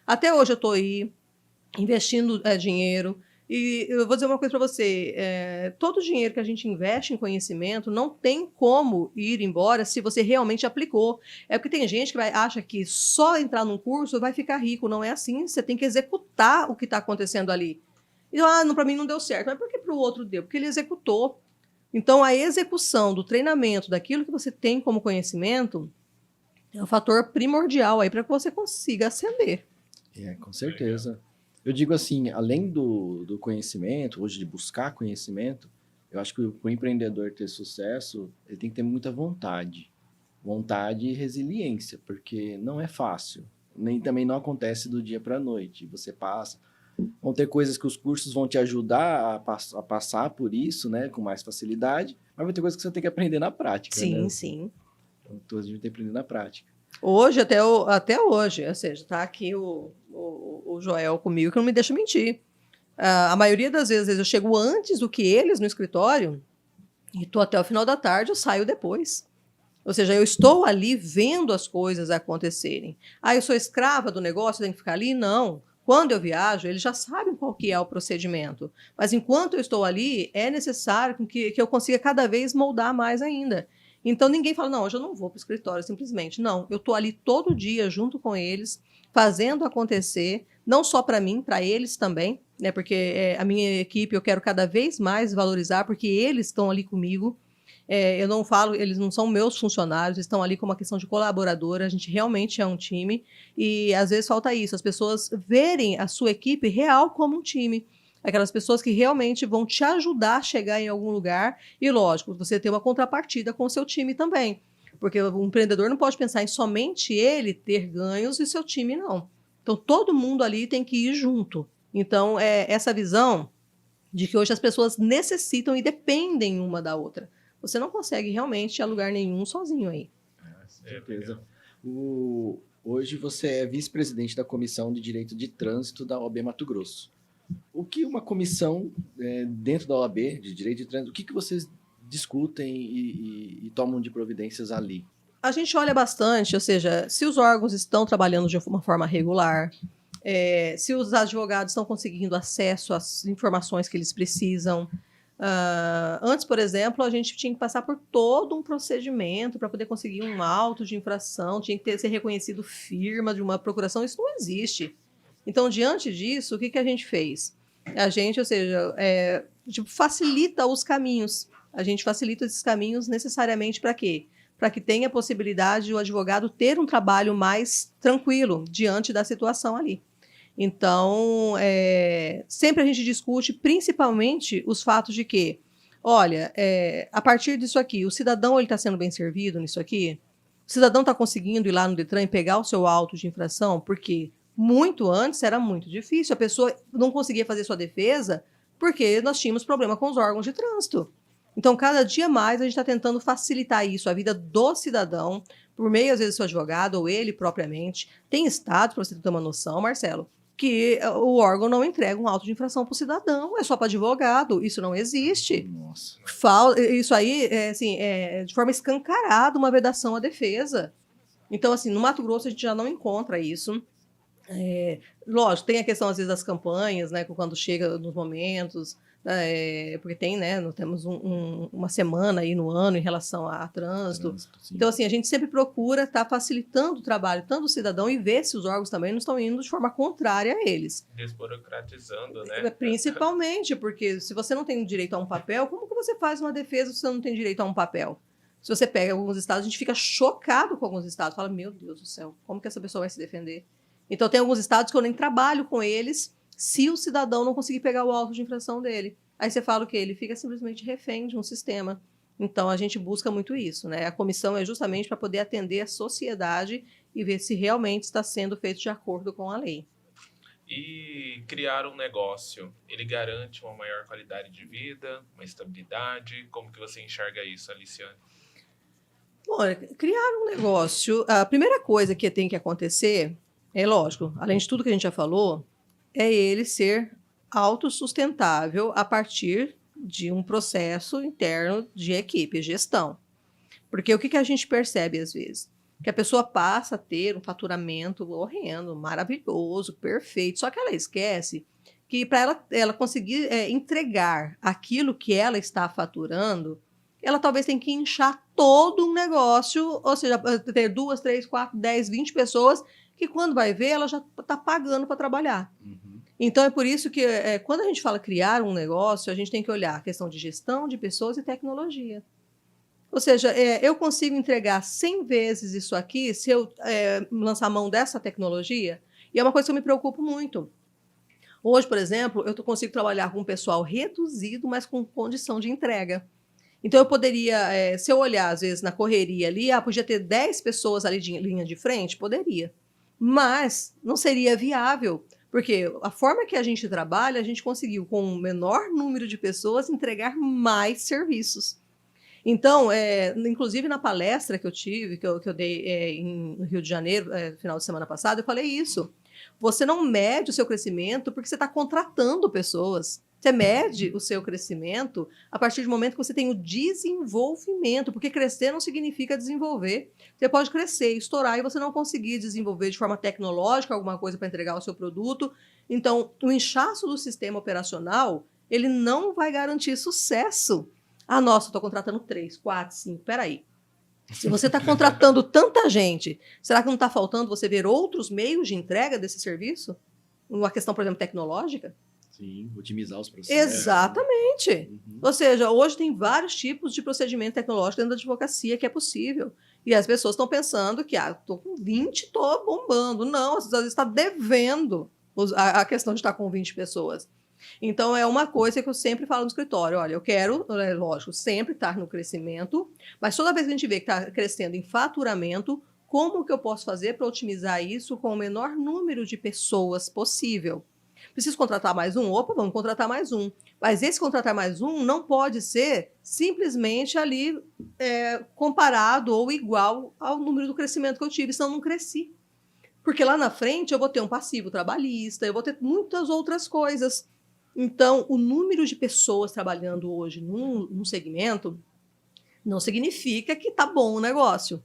Speaker 3: Até hoje eu estou aí investindo dinheiro. E eu vou dizer uma coisa para você. Todo o dinheiro que a gente investe em conhecimento não tem como ir embora se você realmente aplicou. É porque tem gente que acha que só entrar num curso vai ficar rico. Não é assim. Você tem que executar o que está acontecendo ali. E para mim não deu certo. Mas por que para o outro deu? Porque ele executou. Então, a execução do treinamento, daquilo que você tem como conhecimento, é um fator primordial aí para que você consiga ascender.
Speaker 1: Com certeza. Eu digo assim, além do conhecimento, hoje de buscar conhecimento, eu acho que o empreendedor ter sucesso, ele tem que ter muita vontade. Vontade e resiliência, porque não é fácil. Nem também não acontece do dia para a noite. Você passa... Vão ter coisas que os cursos vão te ajudar a passar por isso, né, com mais facilidade, mas vai ter coisas que você tem que aprender na prática.
Speaker 3: Sim,
Speaker 1: né?
Speaker 3: sim.
Speaker 1: Então, a gente tem que aprender na prática.
Speaker 3: Hoje, até hoje, ou seja, está aqui o Joel comigo, que não me deixa mentir. A maioria das vezes eu chego antes do que eles no escritório e estou até o final da tarde, eu saio depois. Ou seja, eu estou ali vendo as coisas acontecerem. Eu sou escrava do negócio, tenho que ficar ali? Não. Quando eu viajo, eles já sabem qual que é o procedimento. Mas enquanto eu estou ali, é necessário que eu consiga cada vez moldar mais ainda. Então, ninguém fala, não, hoje eu não vou para o escritório, simplesmente. Não, eu estou ali todo dia junto com eles, fazendo acontecer, não só para mim, para eles também, né? Porque a minha equipe eu quero cada vez mais valorizar, porque eles estão ali comigo. Eu não falo, eles não são meus funcionários, estão ali como uma questão de colaboradora, a gente realmente é um time, e às vezes falta isso, as pessoas verem a sua equipe real como um time. Aquelas pessoas que realmente vão te ajudar a chegar em algum lugar. E, lógico, você tem uma contrapartida com o seu time também. Porque o empreendedor não pode pensar em somente ele ter ganhos e seu time não. Então, todo mundo ali tem que ir junto. Então, essa visão de que hoje as pessoas necessitam e dependem uma da outra. Você não consegue realmente ir a lugar nenhum sozinho aí.
Speaker 1: Com certeza. Hoje você é vice-presidente da Comissão de Direito de Trânsito da OAB Mato Grosso. O que uma comissão dentro da OAB de Direito de Trânsito, o que vocês discutem e tomam de providências ali?
Speaker 3: A gente olha bastante, ou seja, se os órgãos estão trabalhando de uma forma regular, se os advogados estão conseguindo acesso às informações que eles precisam. Antes, por exemplo, a gente tinha que passar por todo um procedimento para poder conseguir um auto de infração, tinha que ser reconhecido firma de uma procuração, isso não existe. Então, diante disso, o que a gente fez? A gente, ou seja, facilita os caminhos. A gente facilita esses caminhos necessariamente para quê? Para que tenha a possibilidade de o advogado ter um trabalho mais tranquilo diante da situação ali. Então, sempre a gente discute principalmente os fatos de que, olha, a partir disso aqui, o cidadão está sendo bem servido nisso aqui? O cidadão está conseguindo ir lá no Detran e pegar o seu auto de infração? Porque muito antes era muito difícil, a pessoa não conseguia fazer sua defesa porque nós tínhamos problema com os órgãos de trânsito. Então, cada dia mais a gente está tentando facilitar isso, a vida do cidadão, por meio, às vezes, do seu advogado ou ele propriamente. Tem estados, para você ter uma noção, Marcelo, que o órgão não entrega um auto de infração para o cidadão, é só para advogado. Isso não existe.
Speaker 1: Nossa.
Speaker 3: Isso aí é de forma escancarada uma vedação à defesa. Então, assim, no Mato Grosso a gente já não encontra isso. Lógico, tem a questão, às vezes, das campanhas, né, quando chega nos momentos, porque tem, né, nós temos uma semana aí no ano em relação a trânsito. Então, assim, a gente sempre procura estar facilitando o trabalho tanto do cidadão e ver se os órgãos também não estão indo de forma contrária a eles.
Speaker 2: Desburocratizando, né?
Speaker 3: Principalmente, porque se você não tem direito a um papel, como que você faz uma defesa se você não tem direito a um papel? Se você pega alguns estados, a gente fica chocado com alguns estados, fala, meu Deus do céu, como que essa pessoa vai se defender? Então, tem alguns estados que eu nem trabalho com eles se o cidadão não conseguir pegar o auto de infração dele. Aí você fala o quê? Ele fica simplesmente refém de um sistema. Então, a gente busca muito isso, né? A comissão é justamente para poder atender a sociedade e ver se realmente está sendo feito de acordo com a lei.
Speaker 2: E criar um negócio, ele garante uma maior qualidade de vida, uma estabilidade? Como que você enxerga isso, Aliciane?
Speaker 3: Olha, criar um negócio, a primeira coisa que tem que acontecer, lógico, além de tudo que a gente já falou, é ele ser autossustentável a partir de um processo interno de equipe, gestão. Porque o que a gente percebe às vezes? Que a pessoa passa a ter um faturamento horrendo, maravilhoso, perfeito, só que ela esquece que para ela conseguir entregar aquilo que ela está faturando, ela talvez tenha que inchar todo um negócio, ou seja, ter 2, 3, 4, 10, 20 pessoas que quando vai ver, ela já está pagando para trabalhar. Uhum. Então, é por isso que quando a gente fala criar um negócio, a gente tem que olhar a questão de gestão de pessoas e tecnologia. Ou seja, eu consigo entregar 100 vezes isso aqui se eu lançar a mão dessa tecnologia? E é uma coisa que eu me preocupo muito. Hoje, por exemplo, eu consigo trabalhar com um pessoal reduzido, mas com condição de entrega. Então, eu poderia, se eu olhar, às vezes, na correria ali, podia ter 10 pessoas ali de linha de frente? Poderia. Mas não seria viável, porque a forma que a gente trabalha, a gente conseguiu, com um menor número de pessoas, entregar mais serviços. Então, inclusive na palestra que eu tive, que eu dei no Rio de Janeiro, no final de semana passada, eu falei isso. Você não mede o seu crescimento porque você está contratando pessoas. Você mede o seu crescimento a partir do momento que você tem o desenvolvimento, porque crescer não significa desenvolver. Você pode crescer, estourar e você não conseguir desenvolver de forma tecnológica alguma coisa para entregar o seu produto. Então, o inchaço do sistema operacional, ele não vai garantir sucesso. Nossa, eu estou contratando 3, 4, 5, peraí. Se você está contratando tanta gente, será que não está faltando você ver outros meios de entrega desse serviço? Uma questão, por exemplo, tecnológica?
Speaker 1: Sim, otimizar os processos.
Speaker 3: Exatamente. Uhum. Ou seja, hoje tem vários tipos de procedimento tecnológico dentro da advocacia que é possível. E as pessoas estão pensando que, estou com 20, estou bombando. Não, às vezes está devendo a questão de estar com 20 pessoas. Então, é uma coisa que eu sempre falo no escritório. Olha, eu quero, lógico, sempre estar no crescimento, mas toda vez que a gente vê que está crescendo em faturamento, como que eu posso fazer para otimizar isso com o menor número de pessoas possível? Preciso contratar mais um? Opa, vamos contratar mais um. Mas esse contratar mais um não pode ser simplesmente ali comparado ou igual ao número do crescimento que eu tive, senão eu não cresci. Porque lá na frente eu vou ter um passivo trabalhista, eu vou ter muitas outras coisas. Então, o número de pessoas trabalhando hoje num segmento não significa que está bom o negócio.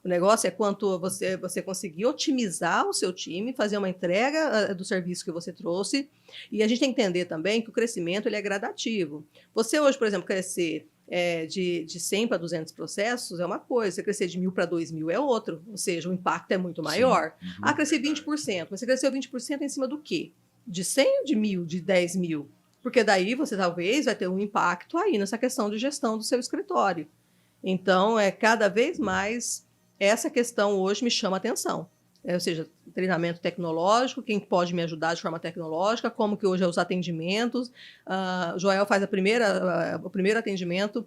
Speaker 3: O negócio é quanto você conseguir otimizar o seu time, fazer uma entrega do serviço que você trouxe. E a gente tem que entender também que o crescimento ele é gradativo. Você hoje, por exemplo, crescer de 100 para 200 processos é uma coisa, você crescer de 1.000 para 2.000 é outro. Ou seja, o impacto é muito maior.
Speaker 1: Sim.
Speaker 3: Ah, crescer 20%. Mas você cresceu 20% em cima do quê? De 100 ou de 1.000, de 10.000? Porque daí você talvez vai ter um impacto aí nessa questão de gestão do seu escritório. Então, cada vez mais essa questão hoje me chama a atenção. Ou seja, treinamento tecnológico, quem pode me ajudar de forma tecnológica, como que hoje é os atendimentos. Joel faz o primeiro atendimento,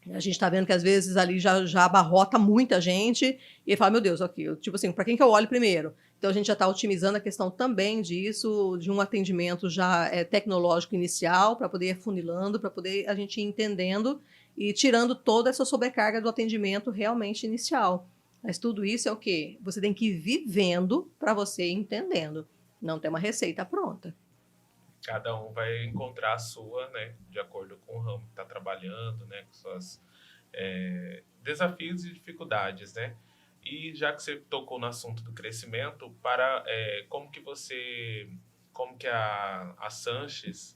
Speaker 3: a gente está vendo que às vezes ali já abarrota muita gente, e ele fala, meu Deus, aqui, tipo assim, para quem que eu olho primeiro? Então, a gente já está otimizando a questão também disso, de um atendimento já tecnológico inicial, para poder ir funilando, para poder a gente ir entendendo e tirando toda essa sobrecarga do atendimento realmente inicial. Mas tudo isso é o quê? Você tem que ir vivendo para você ir entendendo. Não tem uma receita pronta.
Speaker 2: Cada um vai encontrar a sua, né? De acordo com o ramo que está trabalhando, né? Com suas desafios e dificuldades, né? E já que você tocou no assunto do crescimento, como que a Sanches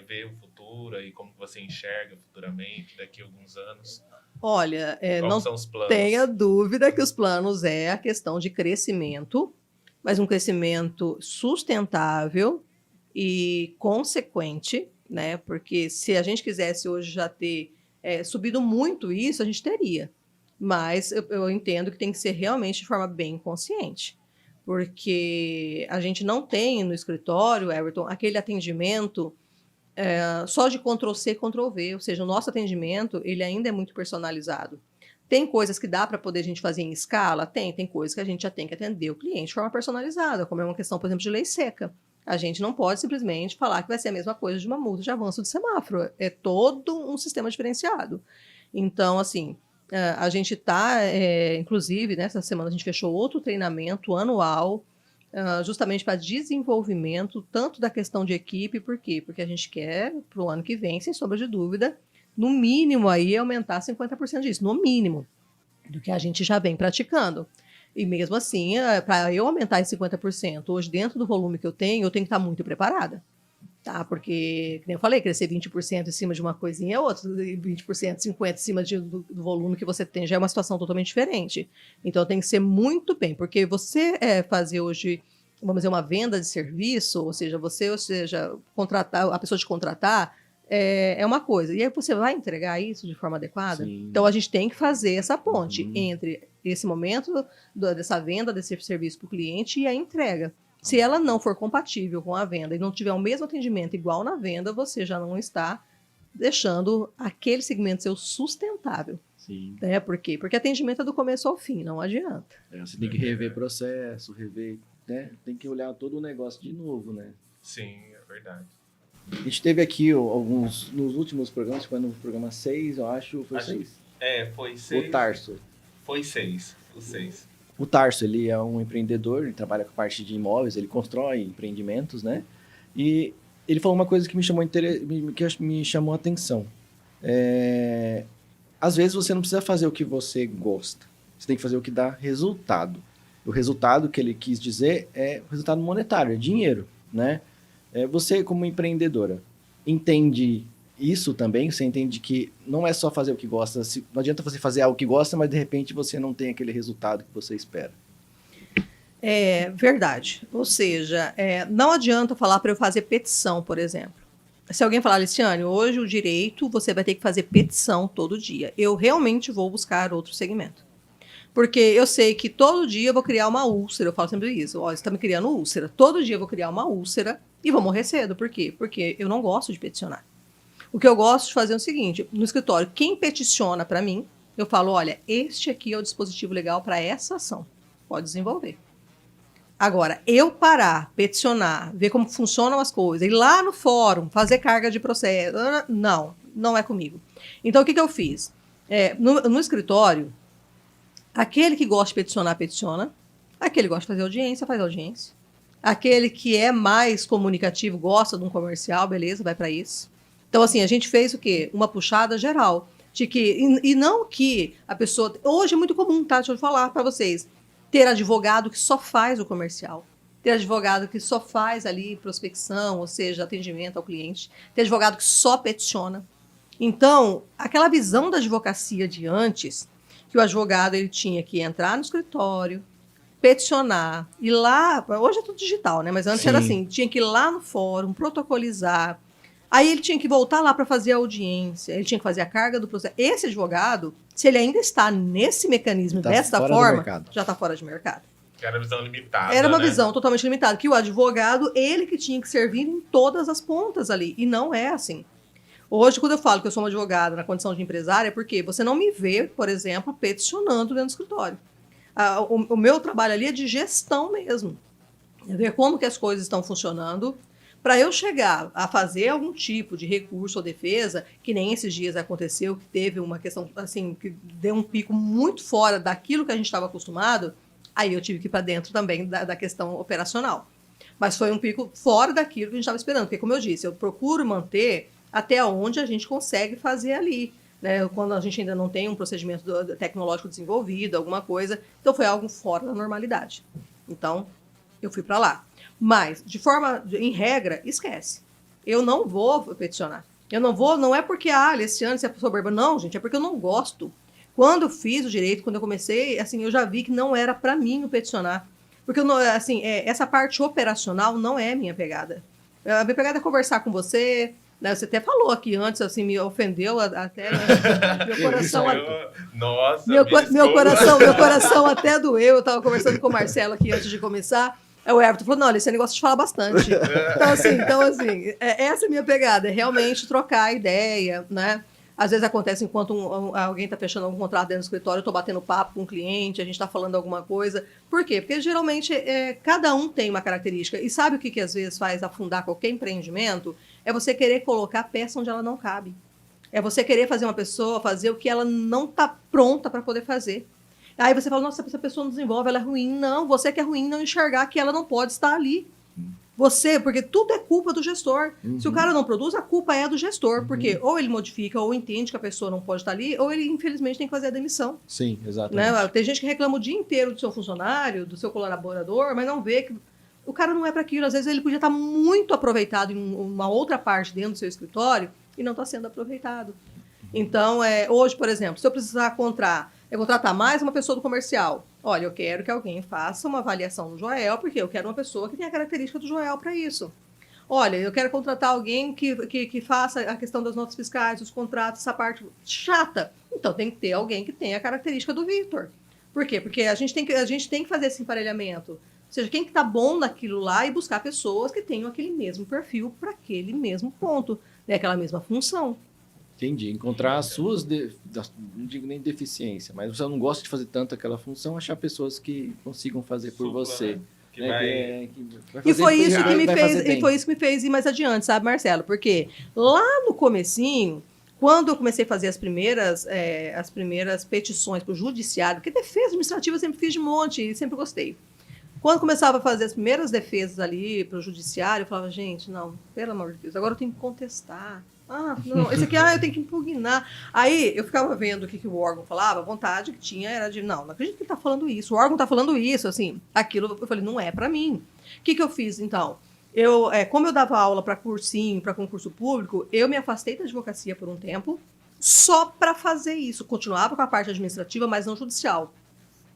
Speaker 2: vê o futuro e como você enxerga futuramente, daqui a alguns anos?
Speaker 3: Olha,
Speaker 2: Quais
Speaker 3: não
Speaker 2: são os planos?
Speaker 3: tenha dúvida que os planos é a questão de crescimento, mas um crescimento sustentável e consequente, né? Porque se a gente quisesse hoje já ter subido muito isso, a gente teria. Mas eu entendo que tem que ser realmente de forma bem consciente. Porque a gente não tem no escritório, Everton, aquele atendimento só de Ctrl+C, Ctrl+V. Ou seja, o nosso atendimento ele ainda é muito personalizado. Tem coisas que dá para poder a gente fazer em escala? Tem coisas que a gente já tem que atender o cliente de forma personalizada, como é uma questão, por exemplo, de lei seca. A gente não pode simplesmente falar que vai ser a mesma coisa de uma multa de avanço de semáforo. É todo um sistema diferenciado. Então, assim, a gente está, inclusive, nessa semana a gente fechou outro treinamento anual, justamente para desenvolvimento, tanto da questão de equipe, por quê? Porque a gente quer, para o ano que vem, sem sombra de dúvida, no mínimo aí aumentar 50% disso, no mínimo, do que a gente já vem praticando. E mesmo assim, para eu aumentar esse 50%, hoje dentro do volume que eu tenho que estar muito preparada. Tá? Porque, como eu falei, crescer 20% em cima de uma coisinha é outra, 20%, 50% em cima do volume que você tem já é uma situação totalmente diferente. Então, tem que ser muito bem, porque você fazer hoje, vamos dizer, uma venda de serviço, ou seja, contratar, a pessoa te contratar, é uma coisa. E aí você vai entregar isso de forma adequada?
Speaker 1: Sim.
Speaker 3: Então, a gente tem que fazer essa ponte entre esse momento dessa venda, desse serviço para o cliente e a entrega. Se ela não for compatível com a venda e não tiver o mesmo atendimento igual na venda, você já não está deixando aquele segmento ser sustentável.
Speaker 1: Sim.
Speaker 3: Por quê? Porque atendimento é do começo ao fim, não adianta.
Speaker 1: Você tem que rever processo, né? Tem que olhar todo o negócio de novo, né?
Speaker 2: Sim, é verdade.
Speaker 1: A gente teve aqui alguns, nos últimos programas, foi no programa 6, eu acho, foi 6?
Speaker 2: Foi 6.
Speaker 1: O Tarso.
Speaker 2: Foi 6, o 6.
Speaker 1: O Tarso, ele é um empreendedor, ele trabalha com a parte de imóveis, ele constrói empreendimentos, né? E ele falou uma coisa que me chamou a atenção. Às vezes você não precisa fazer o que você gosta, você tem que fazer o que dá resultado. O resultado que ele quis dizer é o resultado monetário, é dinheiro, né? Você, como empreendedora, entende isso também? Você entende que não é só fazer o que gosta, não adianta você fazer algo que gosta, mas de repente você não tem aquele resultado que você espera.
Speaker 3: É verdade. Ou seja, não adianta falar para eu fazer petição, por exemplo. Se alguém falar, Aliciane, hoje o direito você vai ter que fazer petição todo dia. Eu realmente vou buscar outro segmento. Porque eu sei que todo dia eu vou criar uma úlcera. Eu falo sempre isso. Olha, você está me criando úlcera. Todo dia eu vou criar uma úlcera E vou morrer cedo. Por quê? Porque eu não gosto de peticionar. O que eu gosto de fazer é o seguinte, no escritório, quem peticiona para mim, eu falo, olha, este aqui é o dispositivo legal para essa ação. Pode desenvolver. Agora, eu parar, peticionar, ver como funcionam as coisas, ir lá no fórum, fazer carga de processo, não é comigo. Então, o que eu fiz? No escritório, aquele que gosta de peticionar, peticiona. Aquele que gosta de fazer audiência, faz audiência. Aquele que é mais comunicativo, gosta de um comercial, beleza, vai para isso. Então, assim, a gente fez o quê? Uma puxada geral. De que, e não que a pessoa... Hoje é muito comum, tá? Deixa eu falar para vocês. Ter advogado que só faz o comercial. Ter advogado que só faz ali prospecção, ou seja, atendimento ao cliente. Ter advogado que só peticiona. Então, aquela visão da advocacia de antes, que o advogado ele tinha que entrar no escritório, peticionar, ir lá... Hoje é tudo digital, né? Mas antes era assim, tinha que ir lá no fórum, protocolizar. Aí ele tinha que voltar lá para fazer a audiência, ele tinha que fazer a carga do processo. Esse advogado, se ele ainda está nesse mecanismo dessa forma, já está fora de mercado.
Speaker 2: Era uma visão limitada.
Speaker 3: Era uma visão totalmente limitada, que o advogado, ele que tinha que servir em todas as pontas ali, e não é assim. Hoje, quando eu falo que eu sou uma advogada na condição de empresária, é porque você não me vê, por exemplo, peticionando dentro do escritório. O meu trabalho ali é de gestão mesmo. É ver como que as coisas estão funcionando, para eu chegar a fazer algum tipo de recurso ou defesa, que nem esses dias aconteceu, que teve uma questão assim, que deu um pico muito fora daquilo que a gente estava acostumado, aí eu tive que ir para dentro também da questão operacional. Mas foi um pico fora daquilo que a gente estava esperando, porque, como eu disse, eu procuro manter até onde a gente consegue fazer ali, né? Quando a gente ainda não tem um procedimento tecnológico desenvolvido, alguma coisa, então foi algo fora da normalidade. Então, eu fui para lá. Mas, em regra, esquece. Eu não vou peticionar. Eu não vou, não é porque, Alessiane, você é soberba. Não, gente, é porque eu não gosto. Quando eu fiz o direito, quando eu comecei, assim, eu já vi que não era para mim o peticionar. Porque, essa parte operacional não é minha pegada. A minha pegada é conversar com você, né? Você até falou aqui antes, assim, me ofendeu até, né? Meu coração...
Speaker 2: Nossa,
Speaker 3: meu coração até doeu. Eu estava conversando com o Marcelo aqui antes de começar. O Everton falou, não, esse negócio de falar bastante. Então, assim, essa é a minha pegada, é realmente trocar ideia, né? Às vezes acontece enquanto alguém está fechando algum contrato dentro do escritório, eu estou batendo papo com um cliente, a gente está falando alguma coisa. Por quê? Porque geralmente cada um tem uma característica. E sabe o que às vezes faz afundar qualquer empreendimento? É você querer colocar a peça onde ela não cabe. É você querer fazer uma pessoa fazer o que ela não está pronta para poder fazer. Aí você fala, nossa, essa pessoa não desenvolve, ela é ruim. Não, você que é ruim não enxergar que ela não pode estar ali. Porque tudo é culpa do gestor. Se o cara não produz, a culpa é do gestor. Porque ou ele modifica, ou entende que a pessoa não pode estar ali, ou ele, infelizmente, tem que fazer a demissão.
Speaker 1: Sim, exatamente.
Speaker 3: Né? Tem gente que reclama o dia inteiro do seu funcionário, do seu colaborador, mas não vê que o cara não é para aquilo. Às vezes ele podia estar muito aproveitado em uma outra parte dentro do seu escritório e não está sendo aproveitado. Então, hoje, por exemplo, se eu precisar contratar mais uma pessoa do comercial. Olha, eu quero que alguém faça uma avaliação do Joel, porque eu quero uma pessoa que tenha a característica do Joel para isso. Olha, eu quero contratar alguém que faça a questão das notas fiscais, os contratos, essa parte chata. Então, tem que ter alguém que tenha a característica do Victor. Por quê? Porque a gente tem que fazer esse emparelhamento. Ou seja, quem que está bom naquilo lá e buscar pessoas que tenham aquele mesmo perfil para aquele mesmo ponto, né? Aquela mesma função.
Speaker 1: Entendi. Encontrar as suas, não digo nem deficiência, mas você não gosta de fazer tanto aquela função, achar pessoas que consigam fazer por você.
Speaker 2: Né?
Speaker 3: E foi isso que me fez ir mais adiante, sabe, Marcelo? Porque lá no comecinho, quando eu comecei a fazer as primeiras petições para o judiciário, porque defesa administrativa eu sempre fiz de monte e sempre gostei. Quando começava a fazer as primeiras defesas ali para o judiciário, eu falava, gente, não, pelo amor de Deus, agora eu tenho que contestar. Não, esse aqui, eu tenho que impugnar. Aí eu ficava vendo o que o órgão falava, a vontade que tinha era de, não acredito que ele está falando isso, o órgão está falando isso, assim, aquilo, eu falei, não é para mim. O que eu fiz, então? Como eu dava aula para cursinho, para concurso público, eu me afastei da advocacia por um tempo, só para fazer isso. Continuava com a parte administrativa, mas não judicial.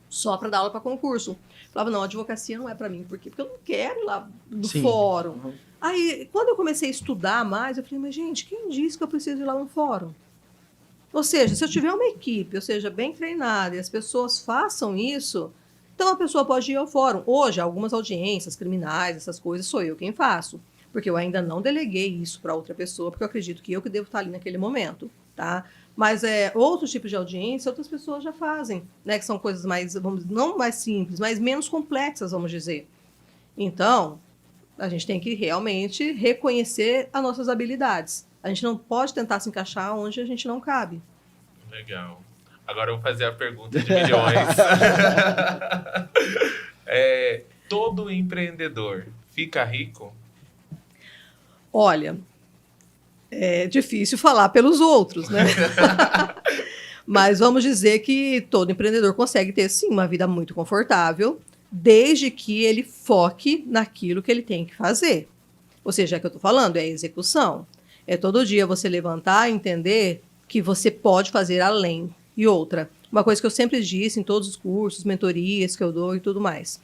Speaker 3: Só para dar aula para concurso. Falava, não, a advocacia não é para mim. Por quê? Porque eu não quero ir lá no fórum. Uhum. Aí, quando eu comecei a estudar mais, eu falei, mas gente, quem disse que eu preciso ir lá no fórum? Ou seja, se eu tiver uma equipe, ou seja, bem treinada, e as pessoas façam isso, então a pessoa pode ir ao fórum. Hoje, algumas audiências criminais, essas coisas, sou eu quem faço. porque eu ainda não deleguei isso para outra pessoa, porque eu acredito que eu que devo estar ali naquele momento, tá? Mas outros tipos de audiência, outras pessoas já fazem, né? Que são coisas mais, não mais simples, mas menos complexas, vamos dizer. Então, a gente tem que realmente reconhecer as nossas habilidades. A gente não pode tentar se encaixar onde a gente não cabe.
Speaker 2: Legal. Agora eu vou fazer a pergunta de milhões. Todo empreendedor fica rico?
Speaker 3: Olha, é difícil falar pelos outros, né? Mas vamos dizer que todo empreendedor consegue ter, sim, uma vida muito confortável, desde que ele foque naquilo que ele tem que fazer. Ou seja, é o que eu estou falando, é a execução. É todo dia você levantar e entender que você pode fazer além. E outra, uma coisa que eu sempre disse em todos os cursos, mentorias que eu dou e tudo mais.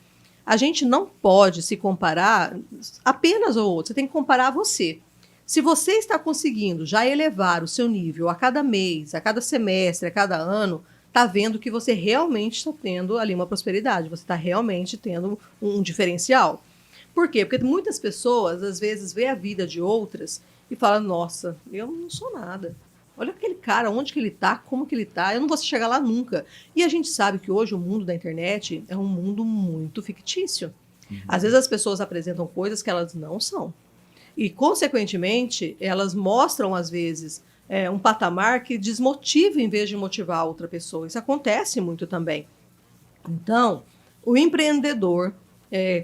Speaker 3: A gente não pode se comparar apenas ao outro, você tem que comparar a você. Se você está conseguindo já elevar o seu nível a cada mês, a cada semestre, a cada ano, está vendo que você realmente está tendo ali uma prosperidade, você está realmente tendo um diferencial. Por quê? Porque muitas pessoas, às vezes, vê a vida de outras e falam, nossa, eu não sou nada. Olha aquele cara, onde que ele está, como que ele está, eu não vou chegar lá nunca. E a gente sabe que hoje o mundo da internet é um mundo muito fictício. Às vezes as pessoas apresentam coisas que elas não são. E, consequentemente, elas mostram, às vezes, um patamar que desmotiva em vez de motivar outra pessoa. Isso acontece muito também. Então, o empreendedor,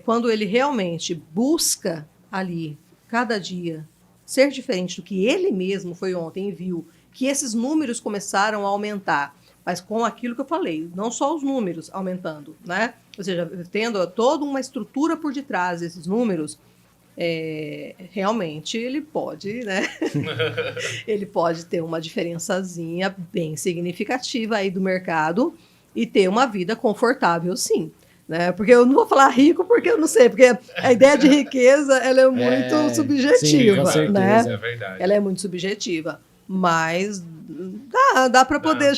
Speaker 3: quando ele realmente busca ali, cada dia, ser diferente do que ele mesmo foi ontem e viu, que esses números começaram a aumentar, mas com aquilo que eu falei, não só os números aumentando, né? Ou seja, tendo toda uma estrutura por detrás desses números, realmente ele pode, né? Ele pode ter uma diferençazinha bem significativa aí do mercado e ter uma vida confortável, sim. Né? Porque eu não vou falar rico porque eu não sei, porque a ideia de riqueza ela é muito subjetiva,
Speaker 1: sim, com
Speaker 3: né?
Speaker 2: É verdade.
Speaker 3: Ela é muito subjetiva, mas dá para poder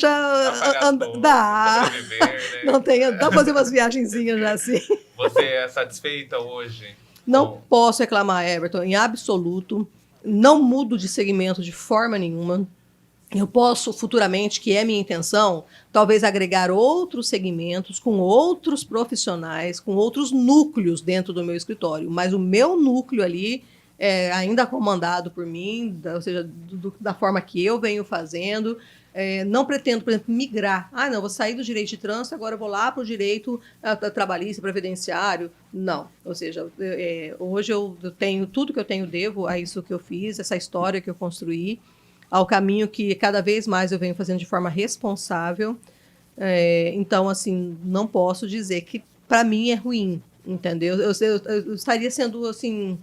Speaker 2: dá, viver, né?
Speaker 3: Dá para fazer umas viagenzinhas já assim.
Speaker 2: Você é satisfeita hoje?
Speaker 3: Não posso reclamar, Everton, em absoluto. Não mudo de segmento de forma nenhuma. Eu posso futuramente, que é minha intenção, talvez agregar outros segmentos com outros profissionais, com outros núcleos dentro do meu escritório. Mas o meu núcleo ali é ainda comandado por mim, ou seja, da forma que eu venho fazendo. Não pretendo, por exemplo, migrar. Não, vou sair do direito de trânsito, agora eu vou lá para o direito trabalhista, previdenciário. Não. Ou seja, hoje eu tenho tudo que eu tenho, devo a isso que eu fiz, essa história que eu construí, ao caminho que cada vez mais eu venho fazendo de forma responsável. Então, assim, não posso dizer que para mim é ruim, entendeu? Eu estaria sendo, assim,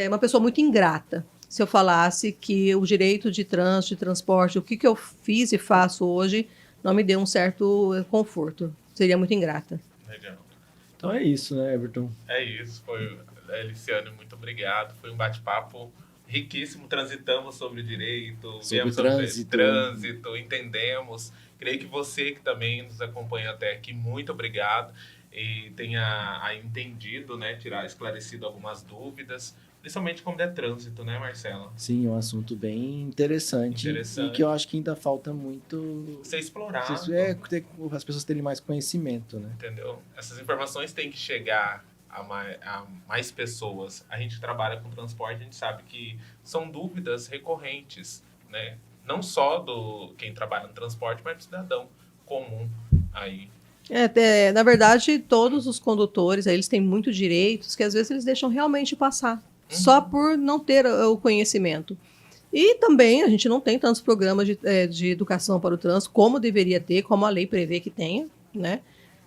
Speaker 3: uma pessoa muito ingrata se eu falasse que o direito de trânsito, de transporte, o que eu fiz e faço hoje, não me deu um certo conforto. Seria muito ingrata.
Speaker 2: Legal.
Speaker 1: Então é isso, né, Everton?
Speaker 2: É isso. Eliciane, muito obrigado. Foi um bate-papo riquíssimo. Transitamos sobre direito,
Speaker 1: sobre
Speaker 2: trânsito, entendemos. Creio que você que também nos acompanha até aqui, muito obrigado. E tenha entendido, né, esclarecido algumas dúvidas. Principalmente como é trânsito, né, Marcelo?
Speaker 1: Sim, é um assunto bem interessante. E que eu acho que ainda falta muito
Speaker 2: ser explorado.
Speaker 1: As pessoas terem mais conhecimento, né?
Speaker 2: Entendeu? Essas informações têm que chegar a mais pessoas. A gente trabalha com transporte, a gente sabe que são dúvidas recorrentes, né? Não só do quem trabalha no transporte, mas do cidadão comum aí.
Speaker 3: Na verdade, todos os condutores, eles têm muitos direitos que às vezes eles deixam realmente passar. Só por não ter o conhecimento. E também a gente não tem tantos programas de educação para o trânsito como deveria ter, como a lei prevê que tenha, né?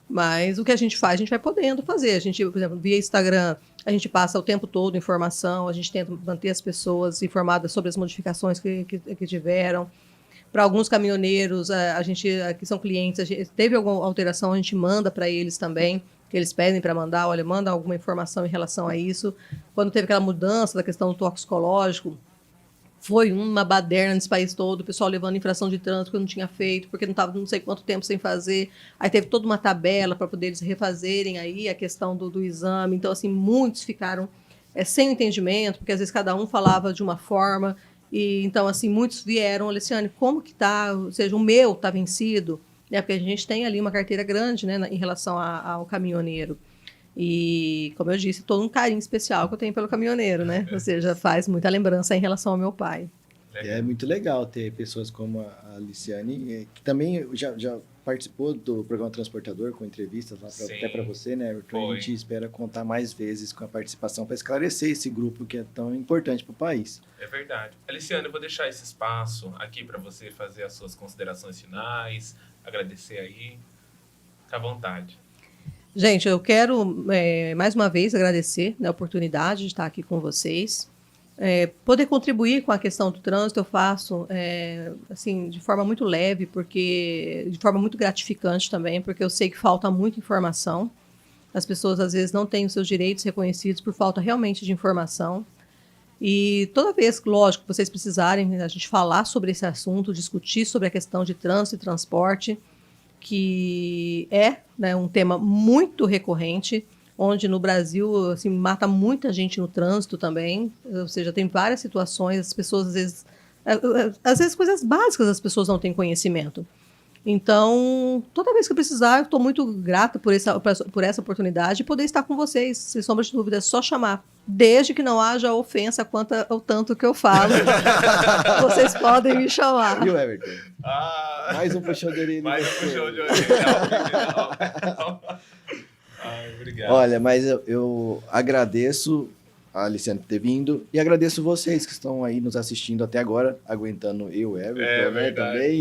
Speaker 3: Mas o que a gente faz, a gente vai podendo fazer. A gente, por exemplo, via Instagram, a gente passa o tempo todo informação, a gente tenta manter as pessoas informadas sobre as modificações que tiveram. Para alguns caminhoneiros, a gente, que são clientes, teve alguma alteração, a gente manda para eles também, que eles pedem para mandar, olha, manda alguma informação em relação a isso. Quando teve aquela mudança da questão do toxicológico, foi uma baderna nesse país todo, o pessoal levando infração de trânsito que eu não tinha feito, porque não estava não sei quanto tempo sem fazer. Aí teve toda uma tabela para poder eles refazerem aí a questão do exame. Então, assim, muitos ficaram sem o entendimento, porque às vezes cada um falava de uma forma, e então, assim, muitos vieram, Alessiane, como que tá? Ou seja, o meu tá vencido, né? Porque a gente tem ali uma carteira grande, né, em relação ao caminhoneiro. E, como eu disse, todo um carinho especial que eu tenho pelo caminhoneiro, né? Ou seja, faz muita lembrança em relação ao meu pai.
Speaker 1: É muito legal ter pessoas como a Aliciane, que também já participou do programa Transportador, com entrevistas lá até para você, né, Everton? A gente espera contar mais vezes com a participação para esclarecer esse grupo que é tão importante para o país.
Speaker 2: É verdade. Aliciane, eu vou deixar esse espaço aqui para você fazer as suas considerações finais, agradecer aí. Fica à vontade.
Speaker 3: Gente, eu quero mais uma vez agradecer, né, a oportunidade de estar aqui com vocês. Poder contribuir com a questão do trânsito eu faço assim, de forma muito leve, de forma muito gratificante também, porque eu sei que falta muita informação. As pessoas às vezes não têm os seus direitos reconhecidos por falta realmente de informação. E toda vez, lógico, que vocês precisarem a gente falar sobre esse assunto, discutir sobre a questão de trânsito e transporte, que é, né, um tema muito recorrente, onde no Brasil assim, mata muita gente no trânsito também, ou seja, tem várias situações, as pessoas às vezes coisas básicas as pessoas não têm conhecimento. Então, toda vez que eu precisar, eu estou muito grata por essa oportunidade de poder estar com vocês, sem sombra de dúvida, é só chamar. Desde que não haja ofensa quanto ao tanto que eu falo, vocês podem me chamar.
Speaker 1: Viu, Everton? Mais um puxão de orelha.
Speaker 2: Mais um puxão de orelha. Ai, obrigado.
Speaker 1: Olha, mas eu agradeço a Aliciane por ter vindo e agradeço vocês que estão aí nos assistindo até agora, aguentando eu, Everton, né, também.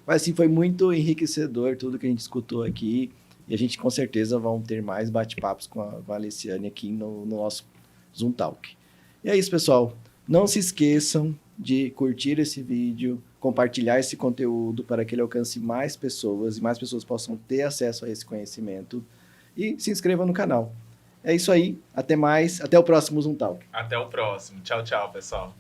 Speaker 1: Mas assim, foi muito enriquecedor tudo que a gente escutou aqui e a gente com certeza vão ter mais bate-papos com a Aliciane aqui no nosso Zoom Talk. E é isso, pessoal. Não se esqueçam de curtir esse vídeo, compartilhar esse conteúdo para que ele alcance mais pessoas e mais pessoas possam ter acesso a esse conhecimento. E se inscreva no canal. É isso aí. Até mais. Até o próximo Zoom Talk.
Speaker 2: Até o próximo. Tchau, tchau, pessoal.